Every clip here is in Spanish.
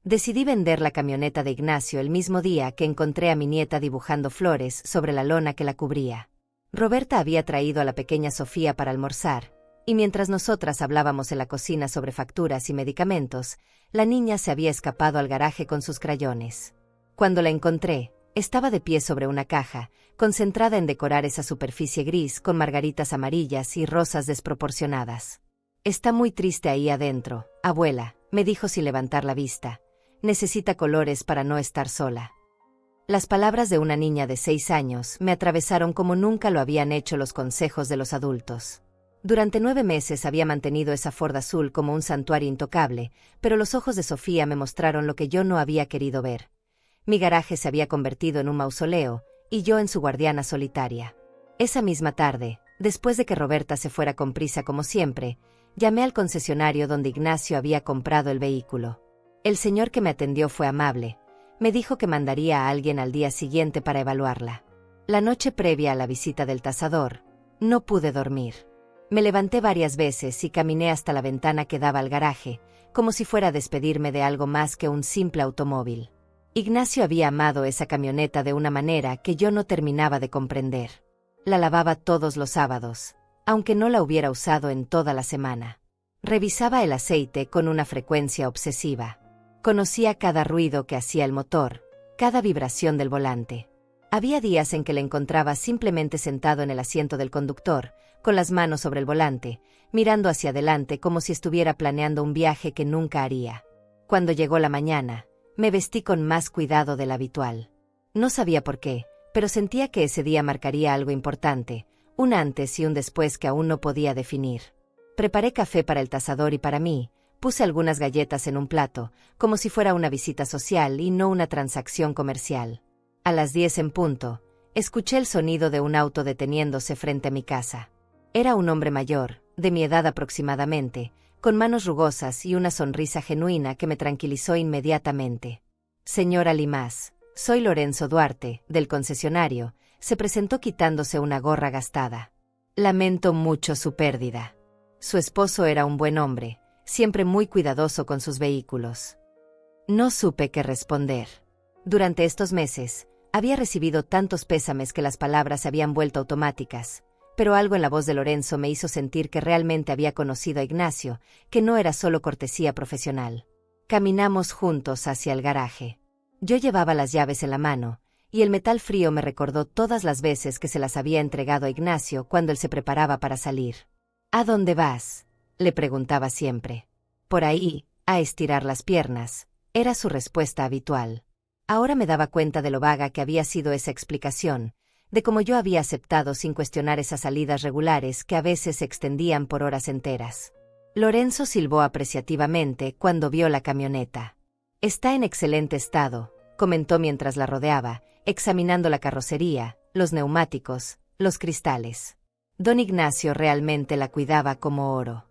Decidí vender la camioneta de Ignacio el mismo día que encontré a mi nieta dibujando flores sobre la lona que la cubría. Roberta había traído a la pequeña Sofía para almorzar, y mientras nosotras hablábamos en la cocina sobre facturas y medicamentos, la niña se había escapado al garaje con sus crayones. Cuando la encontré, estaba de pie sobre una caja, concentrada en decorar esa superficie gris con margaritas amarillas y rosas desproporcionadas. «Está muy triste ahí adentro, abuela», me dijo sin levantar la vista. «Necesita colores para no estar sola». Las palabras de una niña de 6 años me atravesaron como nunca lo habían hecho los consejos de los adultos. Durante 9 meses había mantenido esa Ford azul como un santuario intocable, pero los ojos de Sofía me mostraron lo que yo no había querido ver. Mi garaje se había convertido en un mausoleo, y yo en su guardiana solitaria. Esa misma tarde, después de que Roberta se fuera con prisa como siempre, llamé al concesionario donde Ignacio había comprado el vehículo. El señor que me atendió fue amable. Me dijo que mandaría a alguien al día siguiente para evaluarla. La noche previa a la visita del tasador, no pude dormir. Me levanté varias veces y caminé hasta la ventana que daba al garaje, como si fuera a despedirme de algo más que un simple automóvil. Ignacio había amado esa camioneta de una manera que yo no terminaba de comprender. La lavaba todos los sábados, aunque no la hubiera usado en toda la semana. Revisaba el aceite con una frecuencia obsesiva. Conocía cada ruido que hacía el motor, cada vibración del volante. Había días en que le encontraba simplemente sentado en el asiento del conductor, con las manos sobre el volante, mirando hacia adelante como si estuviera planeando un viaje que nunca haría. Cuando llegó la mañana, me vestí con más cuidado del habitual. No sabía por qué, pero sentía que ese día marcaría algo importante, un antes y un después que aún no podía definir. Preparé café para el tasador y para mí. Puse algunas galletas en un plato, como si fuera una visita social y no una transacción comercial. A las 10 en punto, escuché el sonido de un auto deteniéndose frente a mi casa. Era un hombre mayor, de mi edad aproximadamente, con manos rugosas y una sonrisa genuina que me tranquilizó inmediatamente. «Señora Limas, soy Lorenzo Duarte, del concesionario», se presentó quitándose una gorra gastada. «Lamento mucho su pérdida. Su esposo era un buen hombre, siempre muy cuidadoso con sus vehículos». No supe qué responder. Durante estos meses, había recibido tantos pésames que las palabras se habían vuelto automáticas, pero algo en la voz de Lorenzo me hizo sentir que realmente había conocido a Ignacio, que no era solo cortesía profesional. Caminamos juntos hacia el garaje. Yo llevaba las llaves en la mano, y el metal frío me recordó todas las veces que se las había entregado a Ignacio cuando él se preparaba para salir. «¿A dónde vas?», le preguntaba siempre. «Por ahí, a estirar las piernas», era su respuesta habitual. Ahora me daba cuenta de lo vaga que había sido esa explicación, de cómo yo había aceptado sin cuestionar esas salidas regulares que a veces se extendían por horas enteras. Lorenzo silbó apreciativamente cuando vio la camioneta. «Está en excelente estado», comentó mientras la rodeaba, examinando la carrocería, los neumáticos, los cristales. Don Ignacio realmente la cuidaba como oro.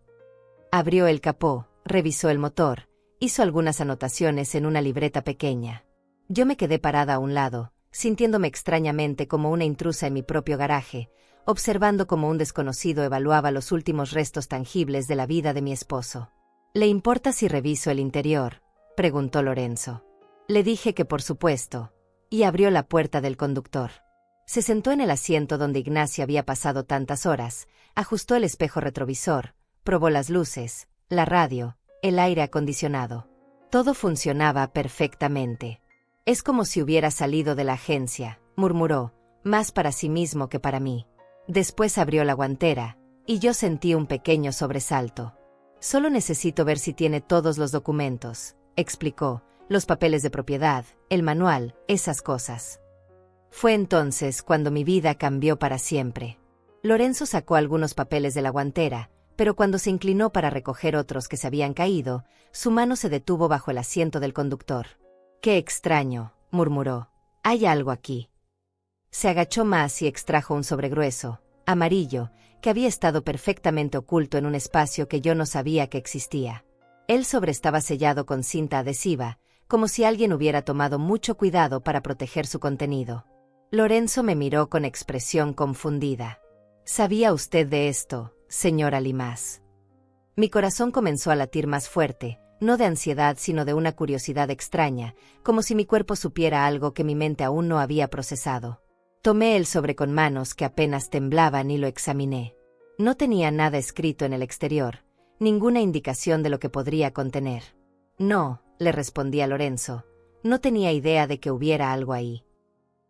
Abrió el capó, revisó el motor, hizo algunas anotaciones en una libreta pequeña. Yo me quedé parada a un lado, sintiéndome extrañamente como una intrusa en mi propio garaje, observando cómo un desconocido evaluaba los últimos restos tangibles de la vida de mi esposo. «¿Le importa si reviso el interior?», preguntó Lorenzo. Le dije que por supuesto, y abrió la puerta del conductor. Se sentó en el asiento donde Ignacio había pasado tantas horas, ajustó el espejo retrovisor, probó las luces, la radio, el aire acondicionado. Todo funcionaba perfectamente. «Es como si hubiera salido de la agencia», murmuró, más para sí mismo que para mí. Después abrió la guantera, y yo sentí un pequeño sobresalto. «Solo necesito ver si tiene todos los documentos», explicó, «los papeles de propiedad, el manual, esas cosas». Fue entonces cuando mi vida cambió para siempre. Lorenzo sacó algunos papeles de la guantera, pero cuando se inclinó para recoger otros que se habían caído, su mano se detuvo bajo el asiento del conductor. «Qué extraño», murmuró. «Hay algo aquí». Se agachó más y extrajo un sobre grueso, amarillo, que había estado perfectamente oculto en un espacio que yo no sabía que existía. El sobre estaba sellado con cinta adhesiva, como si alguien hubiera tomado mucho cuidado para proteger su contenido. Lorenzo me miró con expresión confundida. «¿Sabía usted de esto, señora Limas?». Mi corazón comenzó a latir más fuerte, no de ansiedad sino de una curiosidad extraña, como si mi cuerpo supiera algo que mi mente aún no había procesado. Tomé el sobre con manos que apenas temblaban y lo examiné. No tenía nada escrito en el exterior, ninguna indicación de lo que podría contener. No, le respondí a Lorenzo, no tenía idea de que hubiera algo ahí.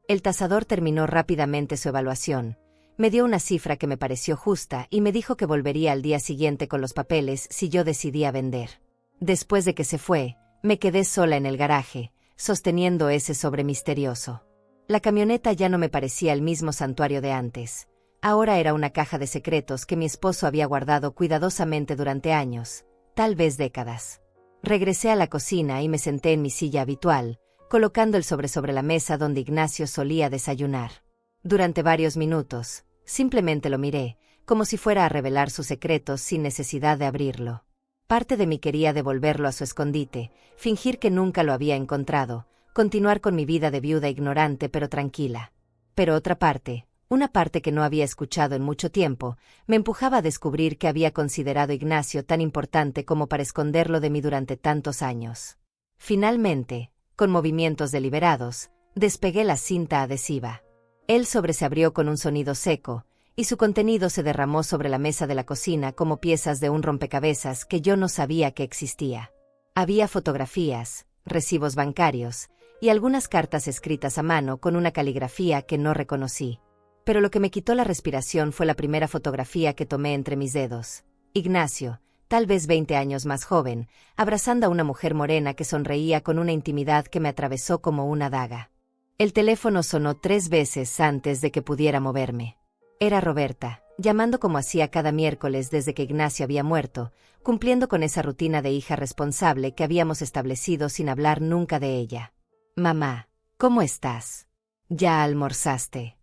El tasador terminó rápidamente su evaluación, me dio una cifra que me pareció justa y me dijo que volvería al día siguiente con los papeles si yo decidía vender. Después de que se fue, me quedé sola en el garaje, sosteniendo ese sobre misterioso. La camioneta ya no me parecía el mismo santuario de antes. Ahora era una caja de secretos que mi esposo había guardado cuidadosamente durante años, tal vez décadas. Regresé a la cocina y me senté en mi silla habitual, colocando el sobre la mesa donde Ignacio solía desayunar. Durante varios minutos, simplemente lo miré, como si fuera a revelar sus secretos sin necesidad de abrirlo. Parte de mí quería devolverlo a su escondite, fingir que nunca lo había encontrado, continuar con mi vida de viuda ignorante pero tranquila. Pero otra parte, una parte que no había escuchado en mucho tiempo, me empujaba a descubrir que había considerado Ignacio tan importante como para esconderlo de mí durante tantos años. Finalmente, con movimientos deliberados, despegué la cinta adhesiva. El sobre se abrió con un sonido seco, y su contenido se derramó sobre la mesa de la cocina como piezas de un rompecabezas que yo no sabía que existía. Había fotografías, recibos bancarios, y algunas cartas escritas a mano con una caligrafía que no reconocí. Pero lo que me quitó la respiración fue la primera fotografía que tomé entre mis dedos. Ignacio, tal vez 20 años más joven, abrazando a una mujer morena que sonreía con una intimidad que me atravesó como una daga. El teléfono sonó 3 veces antes de que pudiera moverme. Era Roberta, llamando como hacía cada miércoles desde que Ignacio había muerto, cumpliendo con esa rutina de hija responsable que habíamos establecido sin hablar nunca de ella. «Mamá, ¿cómo estás? ¿Ya almorzaste?»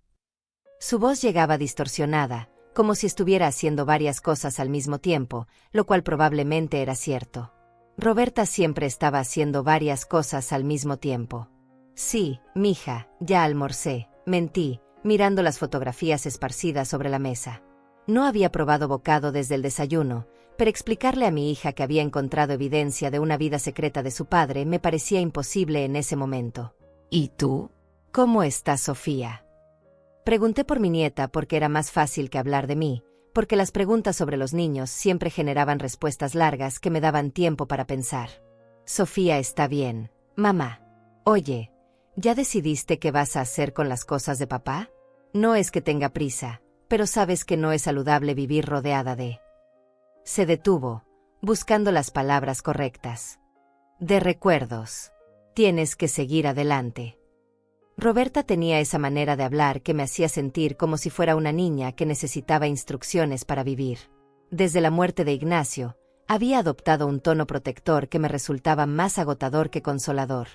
Su voz llegaba distorsionada, como si estuviera haciendo varias cosas al mismo tiempo, lo cual probablemente era cierto. Roberta siempre estaba haciendo varias cosas al mismo tiempo. «Sí, mija, ya almorcé», mentí, mirando las fotografías esparcidas sobre la mesa. No había probado bocado desde el desayuno, pero explicarle a mi hija que había encontrado evidencia de una vida secreta de su padre me parecía imposible en ese momento. «¿Y tú? ¿Cómo está Sofía?». Pregunté por mi nieta porque era más fácil que hablar de mí, porque las preguntas sobre los niños siempre generaban respuestas largas que me daban tiempo para pensar. «Sofía está bien, mamá. Oye, ¿ya decidiste qué vas a hacer con las cosas de papá? No es que tenga prisa, pero sabes que no es saludable vivir rodeada de...». Se detuvo, buscando las palabras correctas. «De recuerdos. Tienes que seguir adelante». Roberta tenía esa manera de hablar que me hacía sentir como si fuera una niña que necesitaba instrucciones para vivir. Desde la muerte de Ignacio, había adoptado un tono protector que me resultaba más agotador que consolador.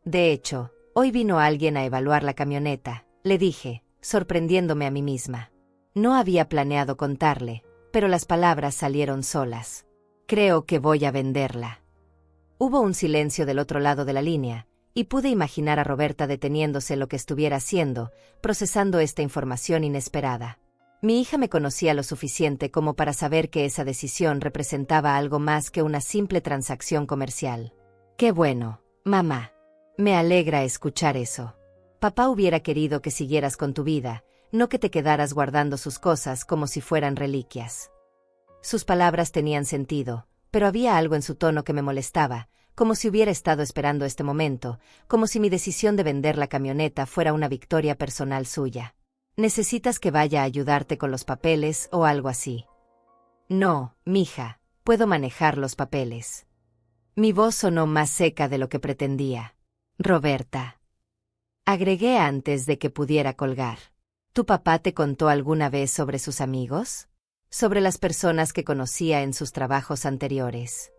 «De hecho, hoy vino alguien a evaluar la camioneta», le dije, sorprendiéndome a mí misma. No había planeado contarle, pero las palabras salieron solas. «Creo que voy a venderla». Hubo un silencio del otro lado de la línea, y pude imaginar a Roberta deteniéndose lo que estuviera haciendo, procesando esta información inesperada. Mi hija me conocía lo suficiente como para saber que esa decisión representaba algo más que una simple transacción comercial. «Qué bueno, mamá. Me alegra escuchar eso. Papá hubiera querido que siguieras con tu vida, no que te quedaras guardando sus cosas como si fueran reliquias». Sus palabras tenían sentido, pero había algo en su tono que me molestaba, como si hubiera estado esperando este momento, como si mi decisión de vender la camioneta fuera una victoria personal suya. «¿Necesitas que vaya a ayudarte con los papeles o algo así?» «No, mija, puedo manejar los papeles». Mi voz sonó más seca de lo que pretendía. «Roberta», agregué antes de que pudiera colgar. «¿Tu papá te contó alguna vez sobre sus amigos? Sobre las personas que conocía en sus trabajos anteriores?»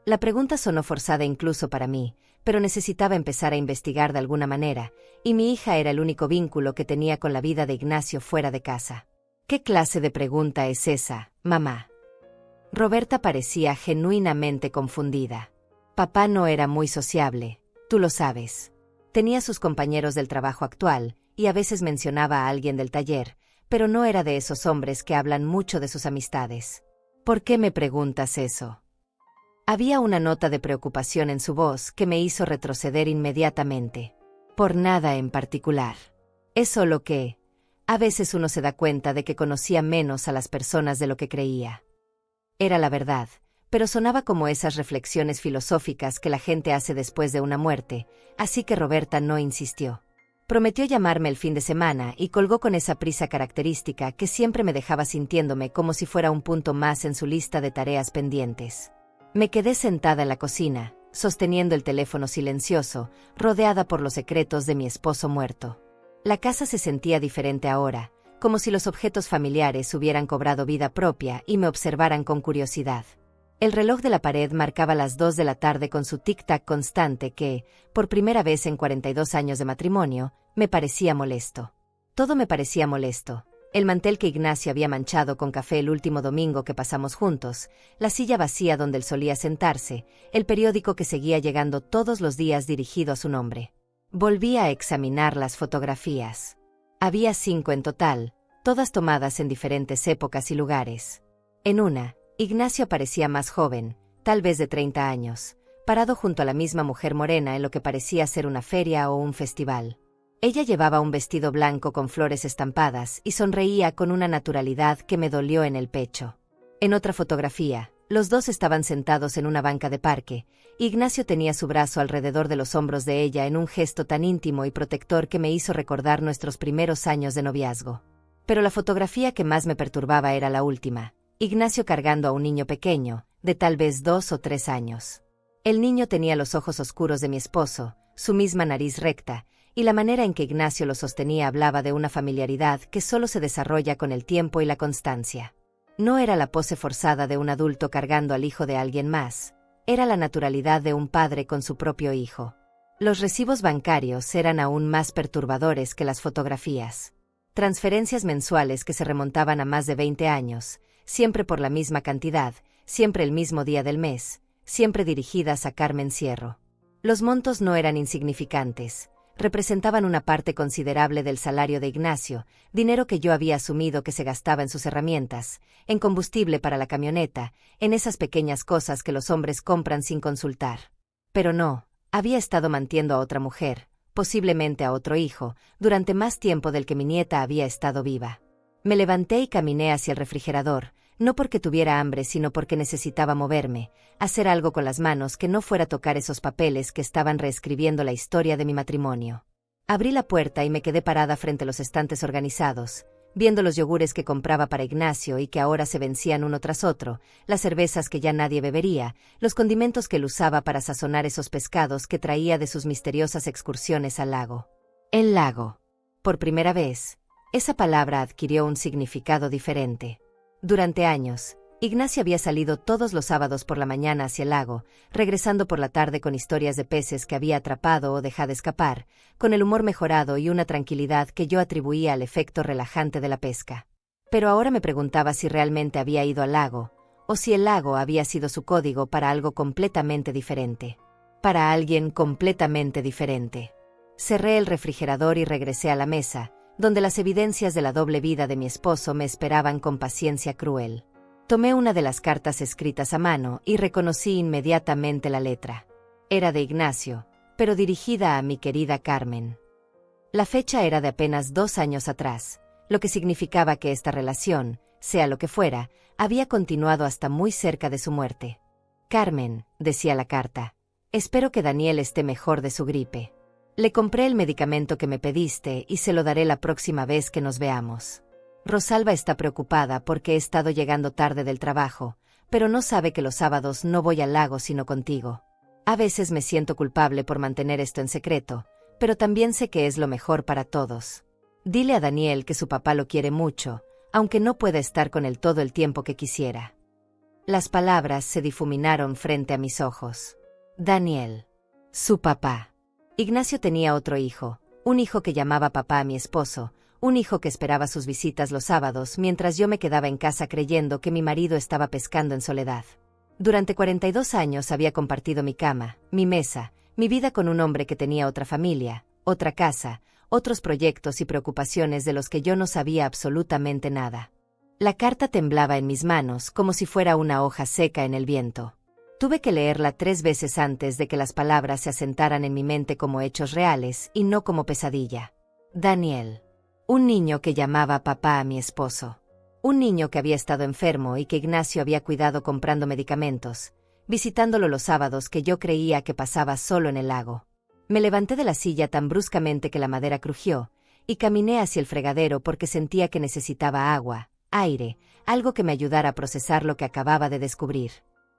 La pregunta sonó forzada incluso para mí, pero necesitaba empezar a investigar de alguna manera, y mi hija era el único vínculo que tenía con la vida de Ignacio fuera de casa. «¿Qué clase de pregunta es esa, mamá?». Roberta parecía genuinamente confundida. «Papá no era muy sociable, tú lo sabes. Tenía sus compañeros del trabajo actual, y a veces mencionaba a alguien del taller, pero no era de esos hombres que hablan mucho de sus amistades». «¿Por qué me preguntas eso?». Había una nota de preocupación en su voz que me hizo retroceder inmediatamente. Por nada en particular. Es solo que, a veces uno se da cuenta de que conocía menos a las personas de lo que creía. Era la verdad, pero sonaba como esas reflexiones filosóficas que la gente hace después de una muerte, así que Roberta no insistió. Prometió llamarme el fin de semana y colgó con esa prisa característica que siempre me dejaba sintiéndome como si fuera un punto más en su lista de tareas pendientes. Me quedé sentada en la cocina, sosteniendo el teléfono silencioso, rodeada por los secretos de mi esposo muerto. La casa se sentía diferente ahora, como si los objetos familiares hubieran cobrado vida propia y me observaran con curiosidad. El reloj de la pared marcaba las 2 de la tarde con su tic-tac constante que, por primera vez en 42 años de matrimonio, me parecía molesto. Todo me parecía molesto. El mantel que Ignacio había manchado con café el último domingo que pasamos juntos, la silla vacía donde él solía sentarse, el periódico que seguía llegando todos los días dirigido a su nombre. Volví a examinar las fotografías. Había 5 en total, todas tomadas en diferentes épocas y lugares. En una, Ignacio parecía más joven, tal vez de 30 años, parado junto a la misma mujer morena en lo que parecía ser una feria o un festival. Ella llevaba un vestido blanco con flores estampadas y sonreía con una naturalidad que me dolió en el pecho. En otra fotografía, los dos estaban sentados en una banca de parque. Ignacio tenía su brazo alrededor de los hombros de ella en un gesto tan íntimo y protector que me hizo recordar nuestros primeros años de noviazgo. Pero la fotografía que más me perturbaba era la última. Ignacio cargando a un niño pequeño, de tal vez 2 o 3 años. El niño tenía los ojos oscuros de mi esposo, su misma nariz recta, y la manera en que Ignacio lo sostenía hablaba de una familiaridad que solo se desarrolla con el tiempo y la constancia. No era la pose forzada de un adulto cargando al hijo de alguien más, era la naturalidad de un padre con su propio hijo. Los recibos bancarios eran aún más perturbadores que las fotografías. Transferencias mensuales que se remontaban a más de 20 años, siempre por la misma cantidad, siempre el mismo día del mes, siempre dirigidas a Carmen Cierro. Los montos no eran insignificantes, representaban una parte considerable del salario de Ignacio, dinero que yo había asumido que se gastaba en sus herramientas, en combustible para la camioneta, en esas pequeñas cosas que los hombres compran sin consultar. Pero no, había estado manteniendo a otra mujer, posiblemente a otro hijo, durante más tiempo del que mi nieta había estado viva. Me levanté y caminé hacia el refrigerador, no porque tuviera hambre sino porque necesitaba moverme, hacer algo con las manos que no fuera tocar esos papeles que estaban reescribiendo la historia de mi matrimonio. Abrí la puerta y me quedé parada frente a los estantes organizados, viendo los yogures que compraba para Ignacio y que ahora se vencían uno tras otro, las cervezas que ya nadie bebería, los condimentos que él usaba para sazonar esos pescados que traía de sus misteriosas excursiones al lago. El lago. Por primera vez, esa palabra adquirió un significado diferente. Durante años, Ignacio había salido todos los sábados por la mañana hacia el lago, regresando por la tarde con historias de peces que había atrapado o dejado escapar, con el humor mejorado y una tranquilidad que yo atribuía al efecto relajante de la pesca. Pero ahora me preguntaba si realmente había ido al lago, o si el lago había sido su código para algo completamente diferente. Para alguien completamente diferente. Cerré el refrigerador y regresé a la mesa, donde las evidencias de la doble vida de mi esposo me esperaban con paciencia cruel. Tomé una de las cartas escritas a mano y reconocí inmediatamente la letra. Era de Ignacio, pero dirigida a mi querida Carmen. La fecha era de apenas 2 años atrás, lo que significaba que esta relación, sea lo que fuera, había continuado hasta muy cerca de su muerte. Carmen, decía la carta, espero que Daniel esté mejor de su gripe. Le compré el medicamento que me pediste y se lo daré la próxima vez que nos veamos. Rosalba está preocupada porque he estado llegando tarde del trabajo, pero no sabe que los sábados no voy al lago sino contigo. A veces me siento culpable por mantener esto en secreto, pero también sé que es lo mejor para todos. Dile a Daniel que su papá lo quiere mucho, aunque no pueda estar con él todo el tiempo que quisiera. Las palabras se difuminaron frente a mis ojos. Daniel. Su papá. Ignacio tenía otro hijo, un hijo que llamaba papá a mi esposo, un hijo que esperaba sus visitas los sábados mientras yo me quedaba en casa creyendo que mi marido estaba pescando en soledad. Durante 42 años había compartido mi cama, mi mesa, mi vida con un hombre que tenía otra familia, otra casa, otros proyectos y preocupaciones de los que yo no sabía absolutamente nada. La carta temblaba en mis manos como si fuera una hoja seca en el viento. Tuve que leerla 3 veces antes de que las palabras se asentaran en mi mente como hechos reales y no como pesadilla. Daniel. Un niño que llamaba papá a mi esposo. Un niño que había estado enfermo y que Ignacio había cuidado comprando medicamentos, visitándolo los sábados que yo creía que pasaba solo en el lago. Me levanté de la silla tan bruscamente que la madera crujió, y caminé hacia el fregadero porque sentía que necesitaba agua, aire, algo que me ayudara a procesar lo que acababa de descubrir.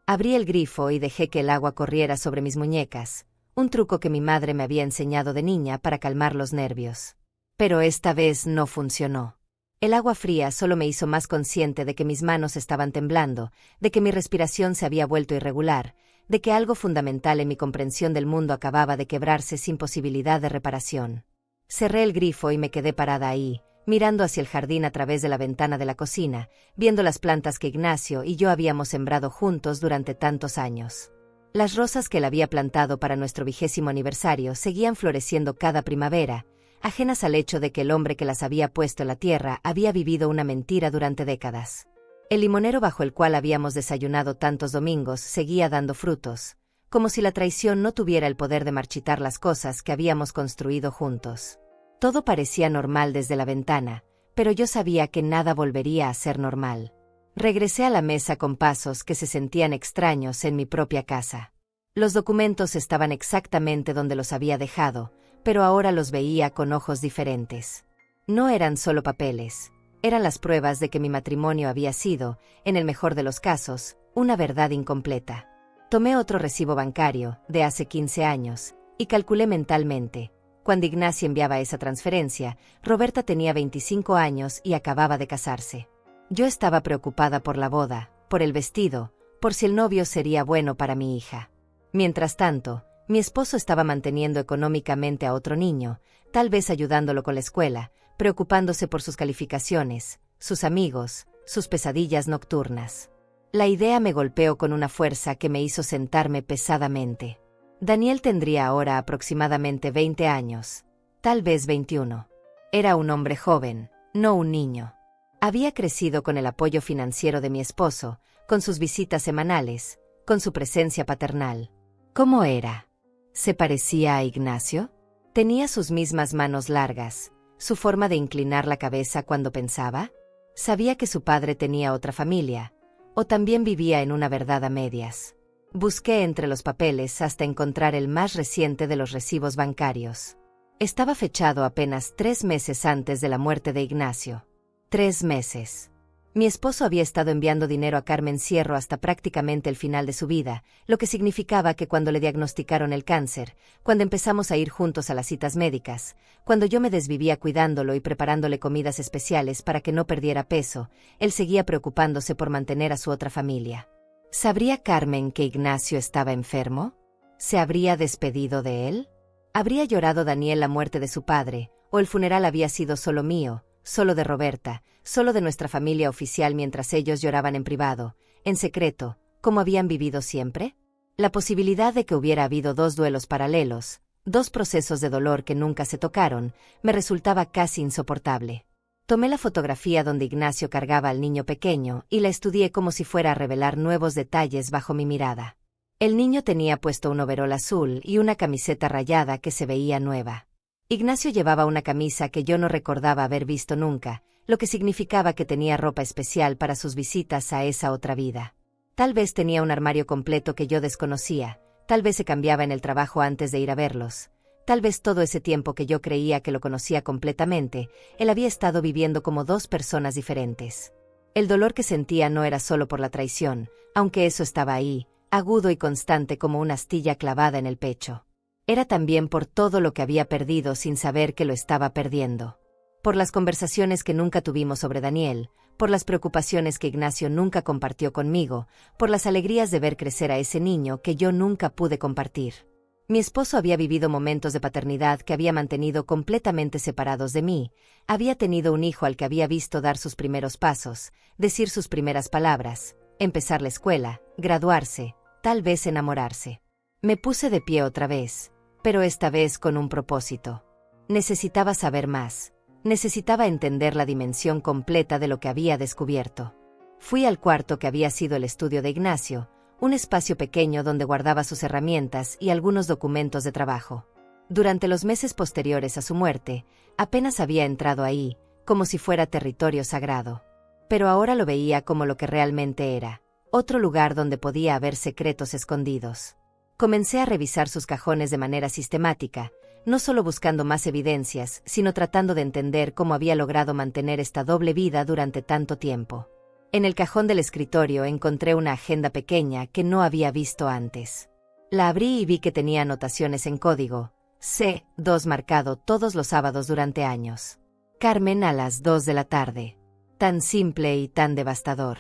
Abrí el grifo y dejé que el agua corriera sobre mis muñecas, un truco que mi madre me había enseñado de niña para calmar los nervios. Pero esta vez no funcionó. El agua fría solo me hizo más consciente de que mis manos estaban temblando, de que mi respiración se había vuelto irregular, de que algo fundamental en mi comprensión del mundo acababa de quebrarse sin posibilidad de reparación. Cerré el grifo y me quedé parada ahí, mirando hacia el jardín a través de la ventana de la cocina, viendo las plantas que Ignacio y yo habíamos sembrado juntos durante tantos años. Las rosas que él había plantado para nuestro 20º aniversario seguían floreciendo cada primavera, ajenas al hecho de que el hombre que las había puesto en la tierra había vivido una mentira durante décadas. El limonero bajo el cual habíamos desayunado tantos domingos seguía dando frutos, como si la traición no tuviera el poder de marchitar las cosas que habíamos construido juntos. Todo parecía normal desde la ventana, pero yo sabía que nada volvería a ser normal. Regresé a la mesa con pasos que se sentían extraños en mi propia casa. Los documentos estaban exactamente donde los había dejado, pero ahora los veía con ojos diferentes. No eran solo papeles, eran las pruebas de que mi matrimonio había sido, en el mejor de los casos, una verdad incompleta. Tomé otro recibo bancario, de hace 15 años, y calculé mentalmente. Cuando Ignacio enviaba esa transferencia, Roberta tenía 25 años y acababa de casarse. Yo estaba preocupada por la boda, por el vestido, por si el novio sería bueno para mi hija. Mientras tanto, mi esposo estaba manteniendo económicamente a otro niño, tal vez ayudándolo con la escuela, preocupándose por sus calificaciones, sus amigos, sus pesadillas nocturnas. La idea me golpeó con una fuerza que me hizo sentarme pesadamente. Daniel tendría ahora aproximadamente 20 años, tal vez 21. Era un hombre joven, no un niño. Había crecido con el apoyo financiero de mi esposo, con sus visitas semanales, con su presencia paternal. ¿Cómo era? ¿Se parecía a Ignacio? ¿Tenía sus mismas manos largas, su forma de inclinar la cabeza cuando pensaba? ¿Sabía que su padre tenía otra familia, o también vivía en una verdad a medias? Busqué entre los papeles hasta encontrar el más reciente de los recibos bancarios. Estaba fechado apenas 3 meses antes de la muerte de Ignacio. 3 meses. Mi esposo había estado enviando dinero a Carmen Cierro hasta prácticamente el final de su vida, lo que significaba que cuando le diagnosticaron el cáncer, cuando empezamos a ir juntos a las citas médicas, cuando yo me desvivía cuidándolo y preparándole comidas especiales para que no perdiera peso, él seguía preocupándose por mantener a su otra familia. ¿Sabría Carmen que Ignacio estaba enfermo? ¿Se habría despedido de él? ¿Habría llorado Daniel la muerte de su padre, o el funeral había sido solo mío, solo de Roberta, solo de nuestra familia oficial mientras ellos lloraban en privado, en secreto, como habían vivido siempre? La posibilidad de que hubiera habido 2 duelos paralelos, 2 procesos de dolor que nunca se tocaron, me resultaba casi insoportable. Tomé la fotografía donde Ignacio cargaba al niño pequeño y la estudié como si fuera a revelar nuevos detalles bajo mi mirada. El niño tenía puesto un overol azul y una camiseta rayada que se veía nueva. Ignacio llevaba una camisa que yo no recordaba haber visto nunca, lo que significaba que tenía ropa especial para sus visitas a esa otra vida. Tal vez tenía un armario completo que yo desconocía, tal vez se cambiaba en el trabajo antes de ir a verlos. Tal vez todo ese tiempo que yo creía que lo conocía completamente, él había estado viviendo como 2 personas diferentes. El dolor que sentía no era solo por la traición, aunque eso estaba ahí, agudo y constante como una astilla clavada en el pecho. Era también por todo lo que había perdido sin saber que lo estaba perdiendo. Por las conversaciones que nunca tuvimos sobre Daniel, por las preocupaciones que Ignacio nunca compartió conmigo, por las alegrías de ver crecer a ese niño que yo nunca pude compartir. Mi esposo había vivido momentos de paternidad que había mantenido completamente separados de mí, había tenido un hijo al que había visto dar sus primeros pasos, decir sus primeras palabras, empezar la escuela, graduarse, tal vez enamorarse. Me puse de pie otra vez, pero esta vez con un propósito. Necesitaba saber más, necesitaba entender la dimensión completa de lo que había descubierto. Fui al cuarto que había sido el estudio de Ignacio, un espacio pequeño donde guardaba sus herramientas y algunos documentos de trabajo. Durante los meses posteriores a su muerte, apenas había entrado ahí, como si fuera territorio sagrado. Pero ahora lo veía como lo que realmente era, otro lugar donde podía haber secretos escondidos. Comencé a revisar sus cajones de manera sistemática, no solo buscando más evidencias, sino tratando de entender cómo había logrado mantener esta doble vida durante tanto tiempo. En el cajón del escritorio encontré una agenda pequeña que no había visto antes. La abrí y vi que tenía anotaciones en código C2 marcado todos los sábados durante años. Carmen a las 2 de la tarde. Tan simple y tan devastador.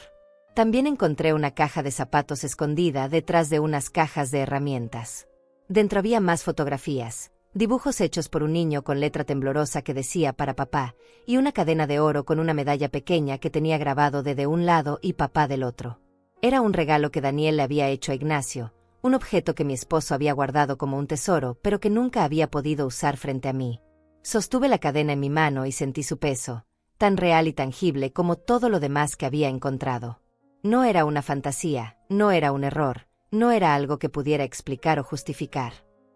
También encontré una caja de zapatos escondida detrás de unas cajas de herramientas. Dentro había más fotografías, dibujos hechos por un niño con letra temblorosa que decía para papá, y una cadena de oro con una medalla pequeña que tenía grabado de un lado y papá del otro. Era un regalo que Daniel le había hecho a Ignacio, un objeto que mi esposo había guardado como un tesoro, pero que nunca había podido usar frente a mí. Sostuve la cadena en mi mano y sentí su peso, tan real y tangible como todo lo demás que había encontrado. No era una fantasía, no era un error, no era algo que pudiera explicar o justificar.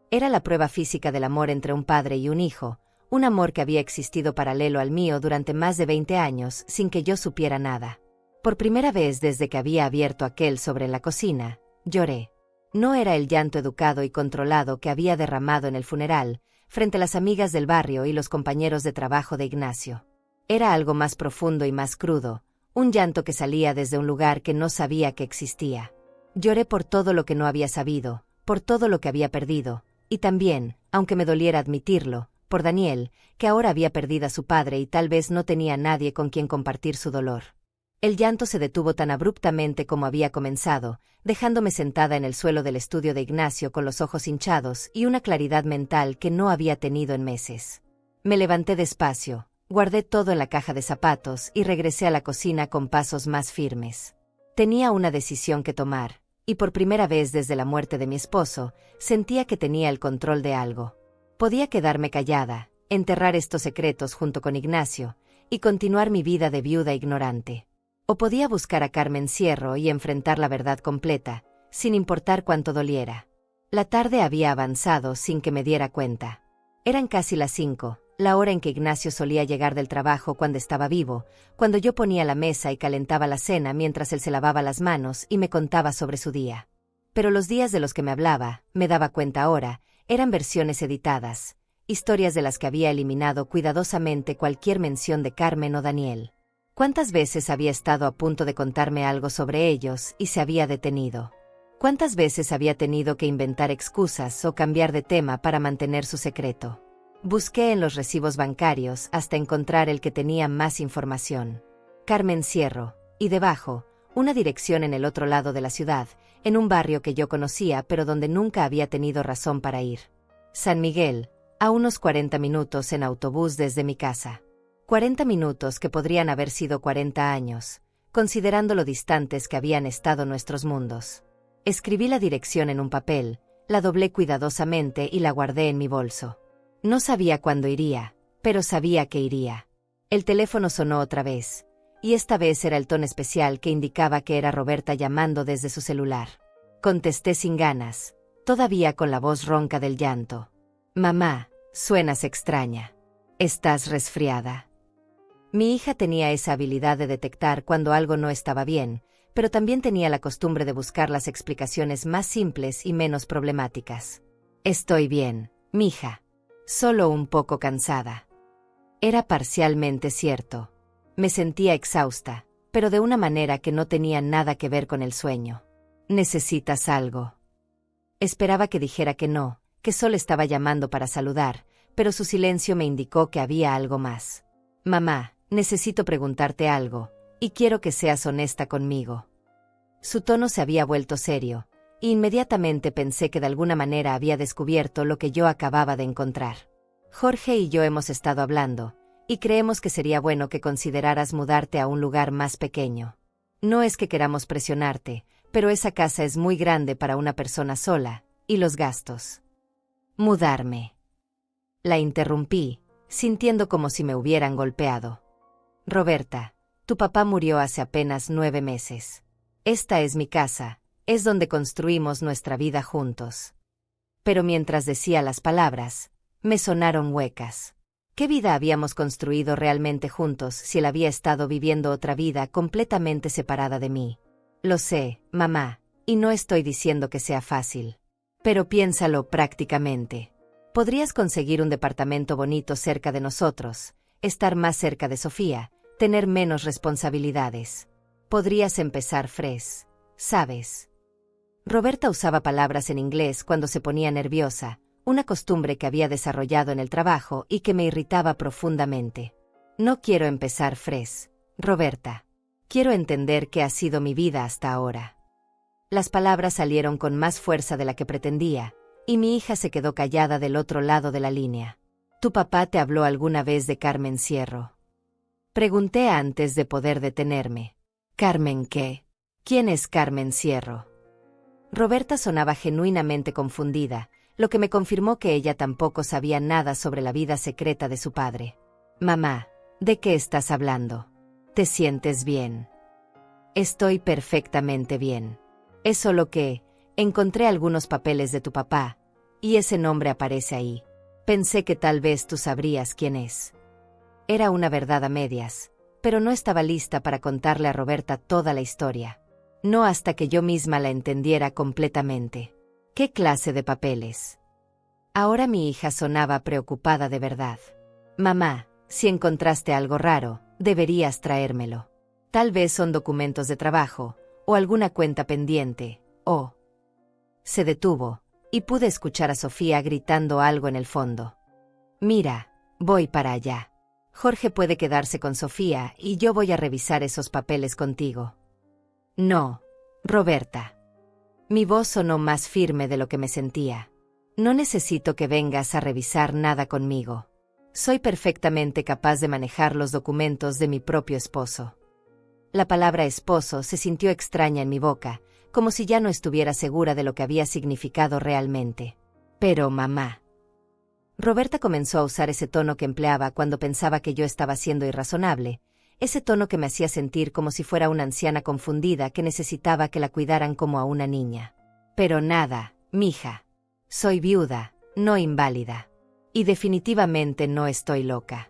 Era la prueba física del amor entre un padre y un hijo, un amor que había existido paralelo al mío durante más de 20 años sin que yo supiera nada. Por primera vez desde que había abierto aquel sobre la cocina, lloré. No era el llanto educado y controlado que había derramado en el funeral, frente a las amigas del barrio y los compañeros de trabajo de Ignacio. Era algo más profundo y más crudo, un llanto que salía desde un lugar que no sabía que existía. Lloré por todo lo que no había sabido, por todo lo que había perdido, y también, aunque me doliera admitirlo, por Daniel, que ahora había perdido a su padre y tal vez no tenía nadie con quien compartir su dolor. El llanto se detuvo tan abruptamente como había comenzado, dejándome sentada en el suelo del estudio de Ignacio con los ojos hinchados y una claridad mental que no había tenido en meses. Me levanté despacio, guardé todo en la caja de zapatos y regresé a la cocina con pasos más firmes. Tenía una decisión que tomar, y por primera vez desde la muerte de mi esposo, sentía que tenía el control de algo. Podía quedarme callada, enterrar estos secretos junto con Ignacio, y continuar mi vida de viuda ignorante. O podía buscar a Carmen Sierro y enfrentar la verdad completa, sin importar cuánto doliera. La tarde había avanzado sin que me diera cuenta. Eran casi las 5, la hora en que Ignacio solía llegar del trabajo cuando estaba vivo, cuando yo ponía la mesa y calentaba la cena mientras él se lavaba las manos y me contaba sobre su día. Pero los días de los que me hablaba, me daba cuenta ahora, eran versiones editadas, historias de las que había eliminado cuidadosamente cualquier mención de Carmen o Daniel. ¿Cuántas veces había estado a punto de contarme algo sobre ellos y se había detenido? ¿Cuántas veces había tenido que inventar excusas o cambiar de tema para mantener su secreto? Busqué en los recibos bancarios hasta encontrar el que tenía más información. Carmen Sierro, y debajo, una dirección en el otro lado de la ciudad, en un barrio que yo conocía pero donde nunca había tenido razón para ir. San Miguel, a unos 40 minutos en autobús desde mi casa. 40 minutos que podrían haber sido 40 años, considerando lo distantes que habían estado nuestros mundos. Escribí la dirección en un papel, la doblé cuidadosamente y la guardé en mi bolso. No sabía cuándo iría, pero sabía que iría. El teléfono sonó otra vez, y esta vez era el tono especial que indicaba que era Roberta llamando desde su celular. Contesté sin ganas, todavía con la voz ronca del llanto. Mamá, suenas extraña. ¿Estás resfriada? Mi hija tenía esa habilidad de detectar cuando algo no estaba bien, pero también tenía la costumbre de buscar las explicaciones más simples y menos problemáticas. Estoy bien, mija. Solo un poco cansada. Era parcialmente cierto. Me sentía exhausta, pero de una manera que no tenía nada que ver con el sueño. ¿Necesitas algo? Esperaba que dijera que no, que solo estaba llamando para saludar, pero su silencio me indicó que había algo más. Mamá, necesito preguntarte algo, y quiero que seas honesta conmigo. Su tono se había vuelto serio, e inmediatamente pensé que de alguna manera había descubierto lo que yo acababa de encontrar. Jorge y yo hemos estado hablando, y creemos que sería bueno que consideraras mudarte a un lugar más pequeño. No es que queramos presionarte, pero esa casa es muy grande para una persona sola, y los gastos. Mudarme. La interrumpí, sintiendo como si me hubieran golpeado. Roberta, tu papá murió hace apenas 9 meses. Esta es mi casa, es donde construimos nuestra vida juntos. Pero mientras decía las palabras, me sonaron huecas. ¿Qué vida habíamos construido realmente juntos si él había estado viviendo otra vida completamente separada de mí? Lo sé, mamá, y no estoy diciendo que sea fácil. Pero piénsalo prácticamente. Podrías conseguir un departamento bonito cerca de nosotros, estar más cerca de Sofía, tener menos responsabilidades. Podrías empezar fresh, ¿sabes? Roberta usaba palabras en inglés cuando se ponía nerviosa, una costumbre que había desarrollado en el trabajo y que me irritaba profundamente. No quiero empezar fresh, Roberta. Quiero entender qué ha sido mi vida hasta ahora. Las palabras salieron con más fuerza de la que pretendía, y mi hija se quedó callada del otro lado de la línea. ¿Tu papá te habló alguna vez de Carmen Sierro? Pregunté antes de poder detenerme. ¿Carmen qué? ¿Quién es Carmen Sierro? Roberta sonaba genuinamente confundida, lo que me confirmó que ella tampoco sabía nada sobre la vida secreta de su padre. Mamá, ¿de qué estás hablando? ¿Te sientes bien? Estoy perfectamente bien. Es solo que encontré algunos papeles de tu papá, y ese nombre aparece ahí. Pensé que tal vez tú sabrías quién es. Era una verdad a medias, pero no estaba lista para contarle a Roberta toda la historia. No hasta que yo misma la entendiera completamente. ¿Qué clase de papeles? Ahora mi hija sonaba preocupada de verdad. Mamá, si encontraste algo raro, deberías traérmelo. Tal vez son documentos de trabajo, o alguna cuenta pendiente, o... Se detuvo, y pude escuchar a Sofía gritando algo en el fondo. Mira, voy para allá. Jorge puede quedarse con Sofía y yo voy a revisar esos papeles contigo. No, Roberta. Mi voz sonó más firme de lo que me sentía. No necesito que vengas a revisar nada conmigo. Soy perfectamente capaz de manejar los documentos de mi propio esposo. La palabra esposo se sintió extraña en mi boca, como si ya no estuviera segura de lo que había significado realmente. Pero mamá. Roberta comenzó a usar ese tono que empleaba cuando pensaba que yo estaba siendo irrazonable, ese tono que me hacía sentir como si fuera una anciana confundida que necesitaba que la cuidaran como a una niña. Pero nada, mija. Soy viuda, no inválida. Y definitivamente no estoy loca.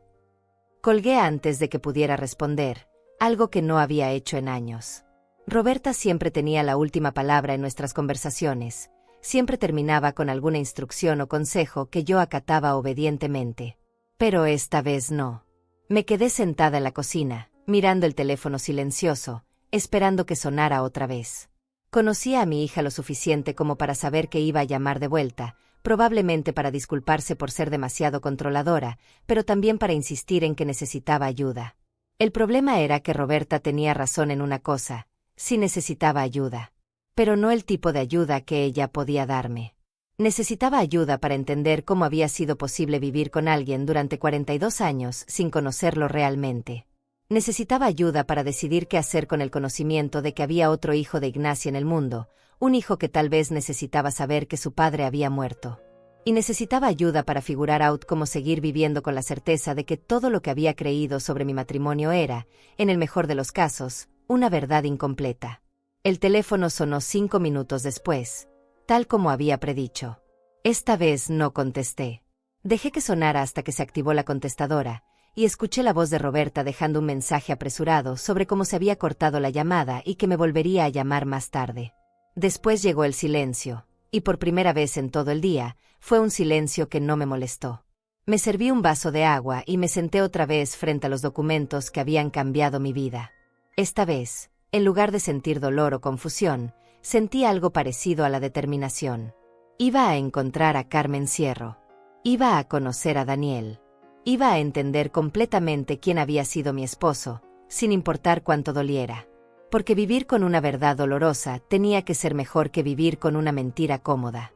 Colgué antes de que pudiera responder, algo que no había hecho en años. Roberta siempre tenía la última palabra en nuestras conversaciones, siempre terminaba con alguna instrucción o consejo que yo acataba obedientemente. Pero esta vez no. Me quedé sentada en la cocina, mirando el teléfono silencioso, esperando que sonara otra vez. Conocía a mi hija lo suficiente como para saber que iba a llamar de vuelta, probablemente para disculparse por ser demasiado controladora, pero también para insistir en que necesitaba ayuda. El problema era que Roberta tenía razón en una cosa, sí necesitaba ayuda. Pero no el tipo de ayuda que ella podía darme. Necesitaba ayuda para entender cómo había sido posible vivir con alguien durante 42 años sin conocerlo realmente. Necesitaba ayuda para decidir qué hacer con el conocimiento de que había otro hijo de Ignacia en el mundo, un hijo que tal vez necesitaba saber que su padre había muerto. Y necesitaba ayuda para figurar out cómo seguir viviendo con la certeza de que todo lo que había creído sobre mi matrimonio era, en el mejor de los casos, una verdad incompleta. El teléfono sonó 5 minutos después, tal como había predicho. Esta vez no contesté. Dejé que sonara hasta que se activó la contestadora, y escuché la voz de Roberta dejando un mensaje apresurado sobre cómo se había cortado la llamada y que me volvería a llamar más tarde. Después llegó el silencio, y por primera vez en todo el día, fue un silencio que no me molestó. Me serví un vaso de agua y me senté otra vez frente a los documentos que habían cambiado mi vida. Esta vez, en lugar de sentir dolor o confusión, sentí algo parecido a la determinación. Iba a encontrar a Carmen Sierro. Iba a conocer a Daniel. Iba a entender completamente quién había sido mi esposo, sin importar cuánto doliera. Porque vivir con una verdad dolorosa tenía que ser mejor que vivir con una mentira cómoda.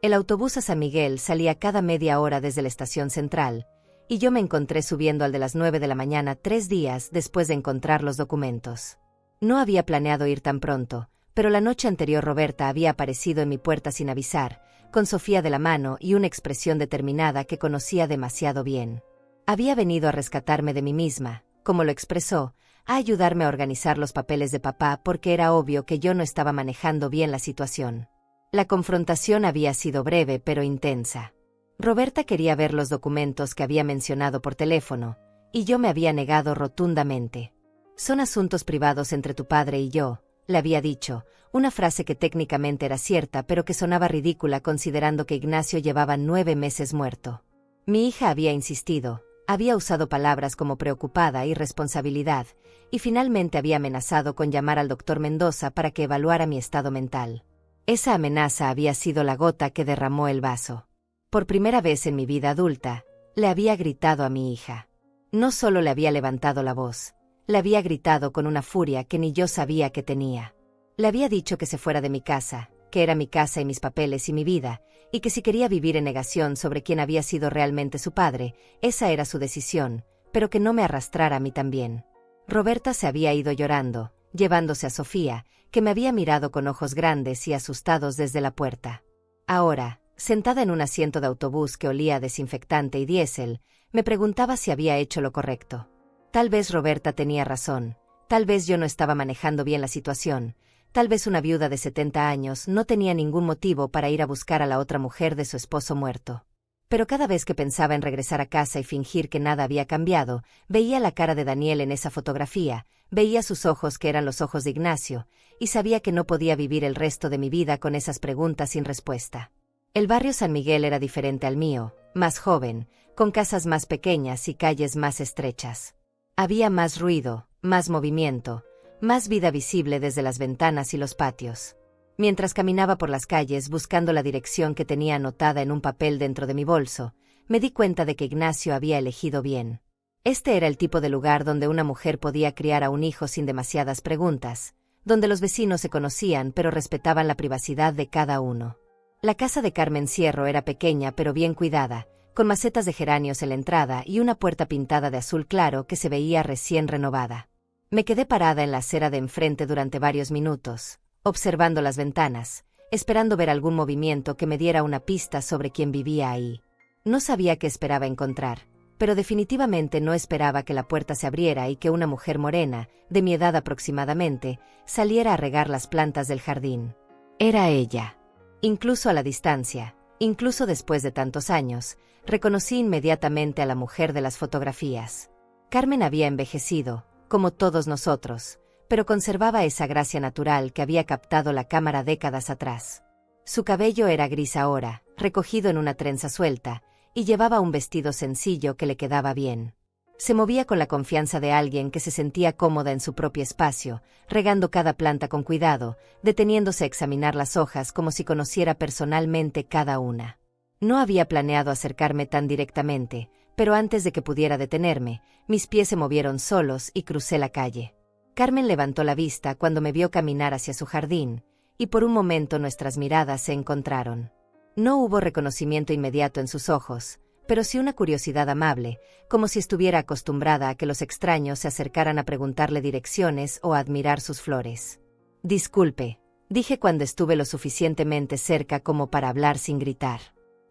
El autobús a San Miguel salía cada media hora desde la estación central, y yo me encontré subiendo al de las 9 de la mañana 3 días después de encontrar los documentos. No había planeado ir tan pronto, pero la noche anterior Roberta había aparecido en mi puerta sin avisar, con Sofía de la mano y una expresión determinada que conocía demasiado bien. Había venido a rescatarme de mí misma, como lo expresó, a ayudarme a organizar los papeles de papá porque era obvio que yo no estaba manejando bien la situación. La confrontación había sido breve pero intensa. Roberta quería ver los documentos que había mencionado por teléfono, y yo me había negado rotundamente. Son asuntos privados entre tu padre y yo, le había dicho, una frase que técnicamente era cierta pero que sonaba ridícula considerando que Ignacio llevaba 9 meses muerto. Mi hija había insistido, había usado palabras como preocupada y responsabilidad, y finalmente había amenazado con llamar al doctor Mendoza para que evaluara mi estado mental. Esa amenaza había sido la gota que derramó el vaso. Por primera vez en mi vida adulta, le había gritado a mi hija. No solo le había levantado la voz, le había gritado con una furia que ni yo sabía que tenía. Le había dicho que se fuera de mi casa, que era mi casa y mis papeles y mi vida, y que si quería vivir en negación sobre quién había sido realmente su padre, esa era su decisión, pero que no me arrastrara a mí también. Roberta se había ido llorando, llevándose a Sofía, que me había mirado con ojos grandes y asustados desde la puerta. Ahora, sentada en un asiento de autobús que olía a desinfectante y diésel, me preguntaba si había hecho lo correcto. Tal vez Roberta tenía razón, tal vez yo no estaba manejando bien la situación, tal vez una viuda de 70 años no tenía ningún motivo para ir a buscar a la otra mujer de su esposo muerto. Pero cada vez que pensaba en regresar a casa y fingir que nada había cambiado, veía la cara de Daniel en esa fotografía, veía sus ojos que eran los ojos de Ignacio, y sabía que no podía vivir el resto de mi vida con esas preguntas sin respuesta. El barrio San Miguel era diferente al mío, más joven, con casas más pequeñas y calles más estrechas. Había más ruido, más movimiento, más vida visible desde las ventanas y los patios. Mientras caminaba por las calles buscando la dirección que tenía anotada en un papel dentro de mi bolso, me di cuenta de que Ignacio había elegido bien. Este era el tipo de lugar donde una mujer podía criar a un hijo sin demasiadas preguntas, donde los vecinos se conocían pero respetaban la privacidad de cada uno. La casa de Carmen Cierro era pequeña pero bien cuidada, con macetas de geranios en la entrada y una puerta pintada de azul claro que se veía recién renovada. Me quedé parada en la acera de enfrente durante varios minutos, observando las ventanas, esperando ver algún movimiento que me diera una pista sobre quién vivía ahí. No sabía qué esperaba encontrar, pero definitivamente no esperaba que la puerta se abriera y que una mujer morena, de mi edad aproximadamente, saliera a regar las plantas del jardín. Era ella. Incluso a la distancia, incluso después de tantos años, reconocí inmediatamente a la mujer de las fotografías. Carmen había envejecido, como todos nosotros, pero conservaba esa gracia natural que había captado la cámara décadas atrás. Su cabello era gris ahora, recogido en una trenza suelta, y llevaba un vestido sencillo que le quedaba bien. Se movía con la confianza de alguien que se sentía cómoda en su propio espacio, regando cada planta con cuidado, deteniéndose a examinar las hojas como si conociera personalmente cada una. No había planeado acercarme tan directamente, pero antes de que pudiera detenerme, mis pies se movieron solos y crucé la calle. Carmen levantó la vista cuando me vio caminar hacia su jardín, y por un momento nuestras miradas se encontraron. No hubo reconocimiento inmediato en sus ojos, pero sí una curiosidad amable, como si estuviera acostumbrada a que los extraños se acercaran a preguntarle direcciones o a admirar sus flores. «Disculpe», dije cuando estuve lo suficientemente cerca como para hablar sin gritar.